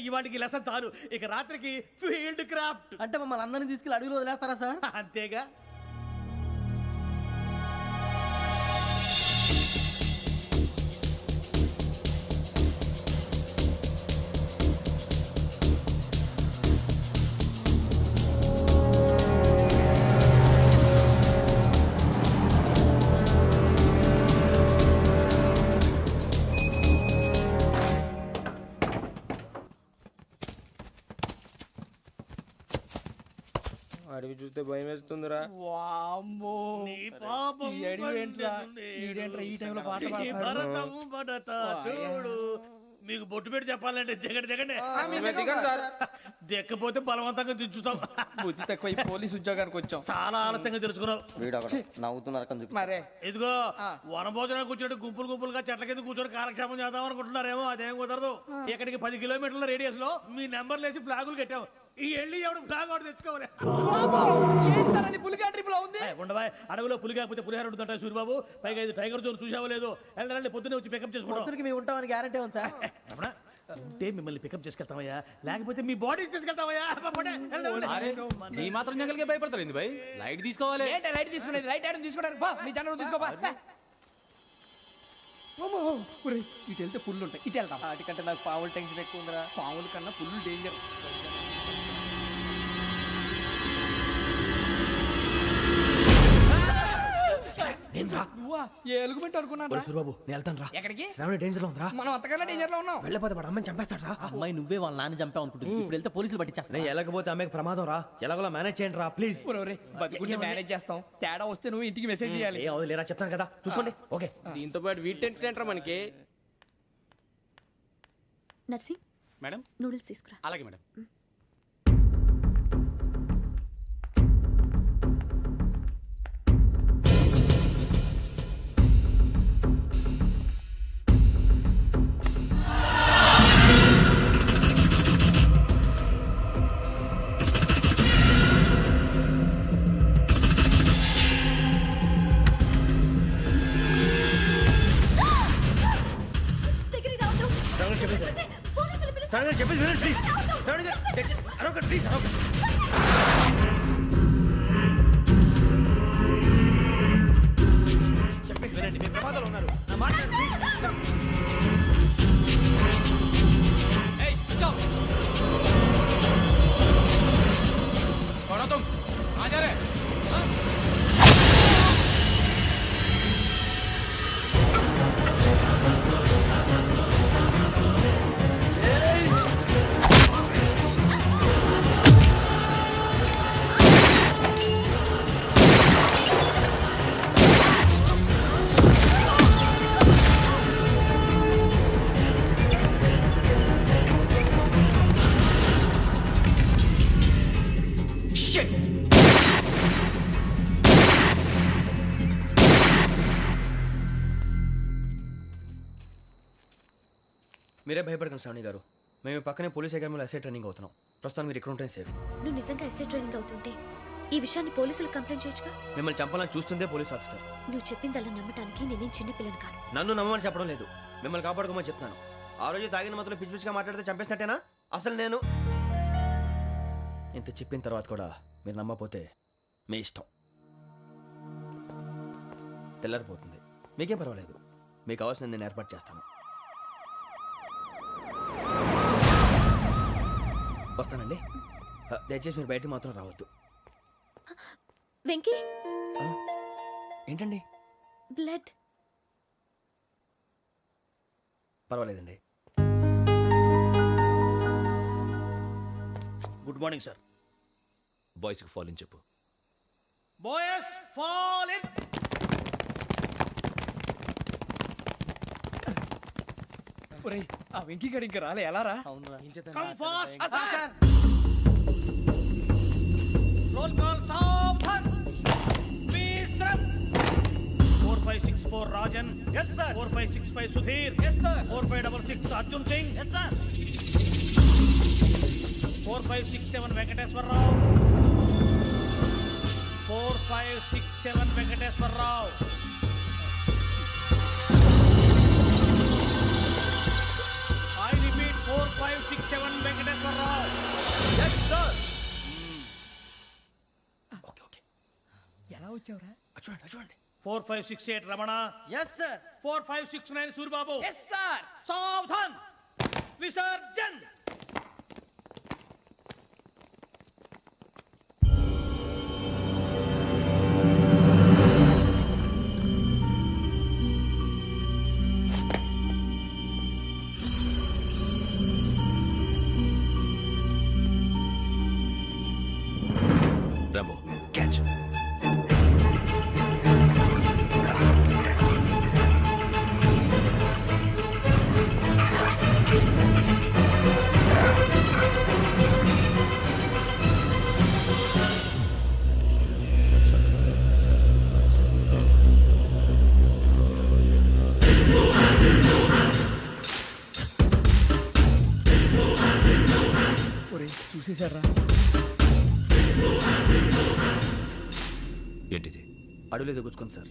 [SPEAKER 10] ఇవాటికి లెసన్ చాలు. ఇక రాత్రికి ఫీల్డ్ క్రాఫ్ట్.
[SPEAKER 6] అంటే మమ్మల్ని అందరినీ తీసుకెళ్ళి అడుగులో వదిలేస్తారా సార్?
[SPEAKER 10] అంతేగా.
[SPEAKER 7] అడవి చూస్తే భయం వేస్తుందిరా.
[SPEAKER 10] నీ పాపం
[SPEAKER 6] ఈ టైంలో పాట
[SPEAKER 10] ఈ భరతం భరత చూడు. మీకు బొట్టు పెట్టి చెప్పాలంటే దిగండి. దిక్కపోతే బలవంతంగా దించుతాం.
[SPEAKER 6] బుద్ధి తక్కువ, ఈ పోలీస్ ఉద్యోగానికి వచ్చాం.
[SPEAKER 10] చాలా ఆలస్యంగా తెలుసుకున్నావు.
[SPEAKER 6] నవ్వుతున్నారు మరే.
[SPEAKER 10] ఇదిగో వనభోజనానికి కూర్చోటి గుంపులుగా చెట్ల కింద కూర్చొని కాలక్షేపం చేద్దాం అనుకుంటున్నారేమో. అదేం కుదరదు. ఇక్కడికి 10 కిలోమీటర్ల రేడియస్ లో మీ నెంబర్లు వేసి ఫ్లాగులు కట్టాము. ఈ వెళ్ళి ఎవడు ఫ్లాగ్ ఒకటి తెచ్చుకోవాలి. ఉండవా? అడవిలో పులి కాకపోతే పులిహార ఉంటుంటాయి సూరిబాబు. పైగా ఇది టైగర్ జోన్ చూసావో లేదో. వెళ్ళండి, పొద్దున్నే వచ్చి పికప్ చేసుకుంటాం.
[SPEAKER 6] మేము ఉంటామని గ్యారంటీ ఉంది సార్.
[SPEAKER 10] ఉంటే మిమ్మల్ని పికప్ చేసుకెళ్తామయ్యా, లేకపోతే మీ బాడీ తీసుకెళ్తామయ్యా.
[SPEAKER 11] నీ మాత్రం జంగల్కే భయపడతారు ఏంది భయ్? లైట్ తీసుకోవాలి.
[SPEAKER 6] ఏంటి లైట్ తీసుకునేది? లైట్ ఆడని తీసుకోవడానికి బా, నీ జనం తీసుకోబా. ఇటు వెళ్తే పుల్లు ఉంటాయి, ఇటు వెళ్తాం.
[SPEAKER 1] వాటికంటే నాకు పావులు టెన్షన్ ఎక్కువ ఉందిరా.
[SPEAKER 6] పాముల కన్నా పుల్లు డేంజర్. నువ్వా? ఏ ఎలుగుబెట్టి అనుకున్నాను రా.
[SPEAKER 1] బాబు నేను వెళ్తాను రా.
[SPEAKER 6] ఎక్కడికి?
[SPEAKER 1] శ్రావణి డేంజర్ లో ఉందిరా.
[SPEAKER 6] మనం అంతకన్నా డేంజర్ లో ఉన్నాం.
[SPEAKER 1] వెళ్ళపోతే వాడు అమ్మని చంపేస్తాడు రా.
[SPEAKER 10] అమ్మాయి నువ్వే వాళ్ళ నాన్న చంపావు అనుకుంటుంది, ఇప్పుడు వెళ్తే పోలీసులు పట్టించేస్తా.
[SPEAKER 1] నేను వెళ్ళకపోతే అమ్మకి ప్రమాదం రా. ఎలాగోలా మేనేజ్ చేయండి రా ప్లీజ్.
[SPEAKER 6] బతికుంటే మేనేజ్ చేస్తాం, తేడా వస్తే నువ్వు ఇంటికి మెసేజ్ చేయాలి.
[SPEAKER 1] ఏ అవదు లేరా, చెప్తాను కదా చూసుకోండి. ఓకే.
[SPEAKER 7] దీంతో పాటు వీటి టెన్షన్ ఏంట్రా మనకి?
[SPEAKER 5] నర్సి
[SPEAKER 11] మేడం
[SPEAKER 5] నూడిల్స్ తీసుకురా.
[SPEAKER 11] అలాగే మేడం.
[SPEAKER 1] శ్రావణి చెప్పేసి వినండి ప్లీజ్. శ్రావణి గారు అరొకటి ప్లీజ్. చెప్పేసి వినండి, మీరు ప్రమాదాలు ఉన్నారు. నా మాట ప్లీజ్.
[SPEAKER 11] ఏయ్ चुप कौन हो तुम? आ जा रहे?
[SPEAKER 1] మీరే భయపడకండి శ్రావణి గారు. మేము పక్కనే పోలీస్ అకాడమీలో ఎస్ఐ ట్రైనింగ్ అవుతున్నాం. ప్రస్తుతం మీరు ఇక్కడ ఉంటే సేఫ్.
[SPEAKER 5] నువ్వు నిజంగా ఎస్ఐ ట్రైనింగ్ అవుతుంటే ఈ విషయాన్ని పోలీసులకు కంప్లైంట్ చేయొచ్చుగా.
[SPEAKER 1] మిమ్మల్ని చంపాలని చూస్తుందే పోలీస్ ఆఫీసర్.
[SPEAKER 5] నువ్వు చెప్పిందల్లా నమ్మటానికి నేనేం చిన్నపిల్లని కాను.
[SPEAKER 1] నన్ను నమ్మమని చెప్పడం లేదు, మిమ్మల్ని కాపాడుకోమని చెప్తాను. ఆ రోజు తాగిన మత్తులో పిచ్చి పిచ్చిగా మాట్లాడితే చంపేసినట్టేనా? అసలు నేను ఇంత చెప్పిన తర్వాత కూడా మీరు నమ్మపోతే మీ ఇష్టం. తెల్లారిపోతుంది, మీకేం పర్వాలేదు. మీకు కావాల్సిన నేను ఏర్పాటు చేస్తాను. వస్తానండి. దయచేసి మీరు బయటికి మాత్రం రావద్దు.
[SPEAKER 5] వెంకీ
[SPEAKER 1] ఏంటండి?
[SPEAKER 5] బ్లడ్.
[SPEAKER 1] పర్వాలేదండి.
[SPEAKER 10] Good morning sir.
[SPEAKER 12] బాయ్స్కి ఫాల్ ఇన్ చెప్పు.
[SPEAKER 10] Boys fall in.
[SPEAKER 6] ఒరేయ్, ఆ వెంకీ గడి ఇంకా రాలే, ఎలా రా?
[SPEAKER 10] Come fast sir. Roll call సావధాన్. విశ్రమ్. 4564 Rajan. yes sir. 4565 Sudheer. yes sir. 4566 Arjun Singh. yes sir. 4567 Venkateswararao. 4567 Venkateswararao. I repeat 4567 Venkateswararao. yes sir.
[SPEAKER 1] Okay okay.
[SPEAKER 6] ఎలా వచ్చావురా?
[SPEAKER 1] చూడండి చూడండి.
[SPEAKER 10] 4568 Ramana.
[SPEAKER 1] Yes sir.
[SPEAKER 10] 4569 Suribabu.
[SPEAKER 6] Yes sir.
[SPEAKER 10] సావధాన్. విసర్జన్.
[SPEAKER 12] Rambo catch.
[SPEAKER 6] ఒరేయ్, చూసేశారా?
[SPEAKER 12] ఏంటిది?
[SPEAKER 1] అడవిలో గుచ్చుకోండి సార్.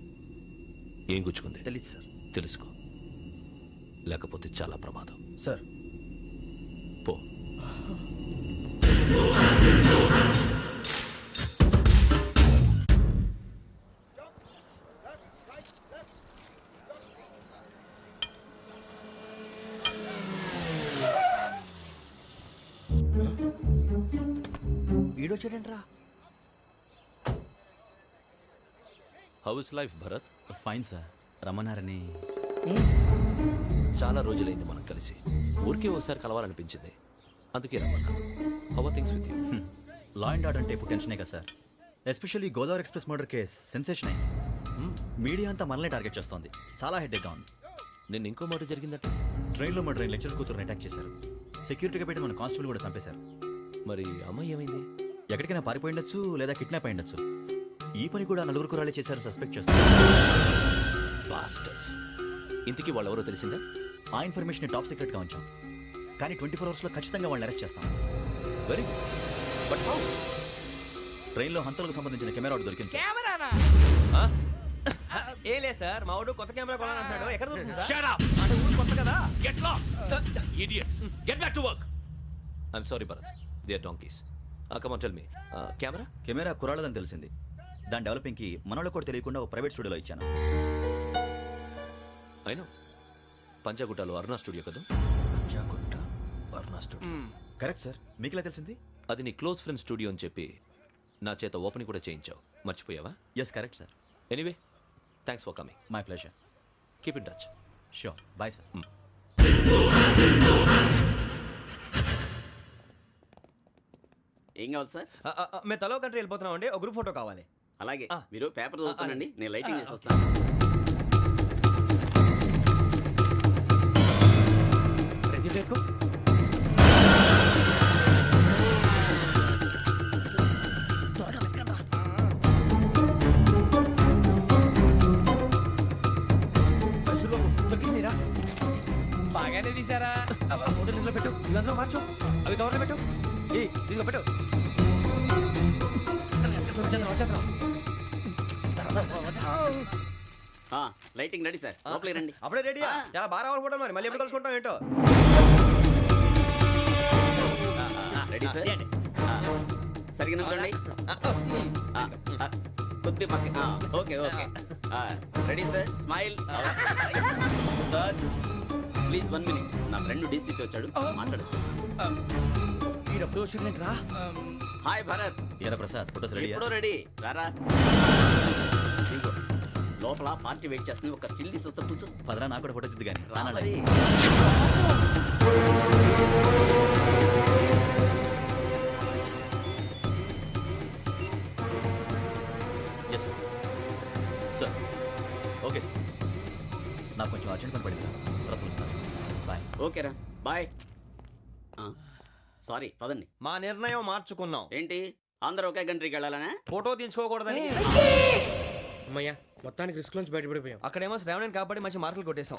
[SPEAKER 12] ఏం గుచ్చుకుంది?
[SPEAKER 1] తెలీదు సార్.
[SPEAKER 12] తెలుసుకో, లేకపోతే చాలా ప్రమాదం.
[SPEAKER 1] సార్
[SPEAKER 12] పో.
[SPEAKER 1] వీడొచ్చాడంట్రా.
[SPEAKER 12] How's life Bharat?
[SPEAKER 13] Fine sir. రమ్మన్నారని.
[SPEAKER 12] చాలా రోజులైంది మనం కలిసి. ఊరికే ఒకసారి కలవాలనిపించింది, అందుకే రమ్మన్నా. How are things with you?
[SPEAKER 13] Law and order అంటే ఇప్పుడు టెన్షనే కదా sir. Especially Godavari express murder case sensation అయింది. మీడియా అంతా మనల్ని టార్గెట్ చేస్తోంది. చాలా హెడ్ఏక్గా ఉంది.
[SPEAKER 12] నిన్న ఇంకో మాట జరిగిందట.
[SPEAKER 13] ట్రైన్లో మా ట్రైన్ లెక్చర్ కూతురుని అటాక్ చేశారు. సెక్యూరిటీగా పెట్టి మన కానిస్టేబుల్ కూడా చంపేశారు.
[SPEAKER 12] మరి అమ్మాయి ఏమైంది?
[SPEAKER 13] ఎక్కడికైనా పారిపోయి ఉండొచ్చు, లేదా కిడ్నాప్ అయి ఉండొచ్చు. ఈ పని కూడా నలుగురు కురాలే చేశారు సస్పెక్ట్ చేస్తారు.
[SPEAKER 12] బాస్టర్స్. ఇంతకీ వాళ్ళు ఎవరో తెలిసిందా?
[SPEAKER 13] ఆ ఇన్ఫర్మేషన్ టాప్ సీక్రెట్గా ఉంచాం, కానీ 24 అవర్స్లో ఖచ్చితంగా వాళ్ళని అరెస్ట్ చేస్తాం.
[SPEAKER 12] Very but how?
[SPEAKER 13] ట్రైన్లో హంతలకు సంబంధించిన కెమెరా ఒకటి దొరికింది సార్.
[SPEAKER 6] కెమెరానా?
[SPEAKER 1] ఏలే సార్, మా వాడు కొత్త కెమెరా కొనాలంటున్నాడు. ఎక్కడ దొరుకుతుంది సార్?
[SPEAKER 12] Shut up!
[SPEAKER 1] అంటే ఊరు కొత్త కదా.
[SPEAKER 12] Get lost! Idiots! Get back to work! I'm sorry, Bharat. They are donkeys. Come on, tell me. Camera?
[SPEAKER 13] Camera కురాలదని తెలిసింది. దాని డెవలపింగ్కి మనలో కూడా తెలియకుండా ఒక ప్రైవేట్ స్టూడియోలో ఇచ్చాను.
[SPEAKER 12] I know. పంజాగుట్టలో అరుణా స్టూడియో కదా?
[SPEAKER 1] పంజాగుట్ట వర్ణ స్టూడియో.
[SPEAKER 13] Correct sir. మీకు ఇలా తెలిసింది?
[SPEAKER 12] అది నీ క్లోజ్ ఫ్రెండ్ స్టూడియో అని చెప్పి నా చేత ఓపెనింగ్ కూడా చేయించావు. మర్చిపోయావా?
[SPEAKER 13] Yes correct sir.
[SPEAKER 12] Anyway, thanks for coming.
[SPEAKER 13] My pleasure.
[SPEAKER 12] Keep in touch.
[SPEAKER 13] Sure. Bye sir.
[SPEAKER 14] ఏం కావాలి సార్?
[SPEAKER 1] మేము తలో కంట్రీ వెళ్ళిపోతున్నాం అండి. ఒక గ్రూప్ ఫోటో కావాలి.
[SPEAKER 14] అలాగే,
[SPEAKER 1] ఆ.
[SPEAKER 14] మీరు పేపర్ చదువుతానండి,
[SPEAKER 1] అలాగే.
[SPEAKER 14] నేను లైటింగ్ చేసి వస్తాను.
[SPEAKER 1] ప్రదీప్ ఎక్కు.
[SPEAKER 6] బాగానే తీసారా?
[SPEAKER 1] ఫోటో ఇందులో పెట్టు. ఇవందరూ మార్చు. అవి కవర్లో పెట్టు. ఇదిగో పెట్టు. వచ్చేద్దాం.
[SPEAKER 14] లైటింగ్ రెడీ సార్, లోపలికి రండి.
[SPEAKER 1] అప్పుడే రెడీ. చాలా బాగా రావాలి ఫోటో. మరి మళ్ళీ ఎప్పుడు కలుసుకుంటాం ఏంటో.
[SPEAKER 14] Ready sir. సరిగ్గా నుంచోండి. కొద్ది పక్క. Okay okay. Ready sir. Smile. Please 1 minute. నా ఫ్రెండ్ డీసీపీ వచ్చాడు, మాట్లాడచ్చు.
[SPEAKER 1] ఈడప్పుడు వచ్చిందంటరా.
[SPEAKER 14] హాయ్ భరత్.
[SPEAKER 13] ఇలా ప్రసాద్ ఫోటోస్ రెడీ?
[SPEAKER 14] ఎప్పుడో రెడీ. రారా. ఇదిగో, లోపల పార్టీ వెయిట్ చేస్తుంది. ఒక స్టిల్ తీసి వస్తా, కూర్చో.
[SPEAKER 13] పదరా, నాకు కూడా ఫోటో తిద్దు కానీ.
[SPEAKER 14] రా మరి.
[SPEAKER 13] Yes sir. Sir okay sir. నాకు కొంచెం అర్జెంట్ పని పడింది. తర్వాత పిలుస్తాను. బాయ్.
[SPEAKER 14] ఓకేరా, బాయ్. సారీ, పదండి.
[SPEAKER 1] మా నిర్ణయం మార్చుకున్నాం.
[SPEAKER 14] ఏంటి, అందరూ ఒకే కంట్రీకి వెళ్ళాలనే?
[SPEAKER 1] ఫోటో తీసుకోకూడదని.
[SPEAKER 7] అమ్మయ్యా, మొత్తానికి రిస్క్ నుంచి బయటపడిపోయాం.
[SPEAKER 1] అక్కడేమో శ్రావణిని కాబట్టి మంచి మార్కులు కొట్టేశాం.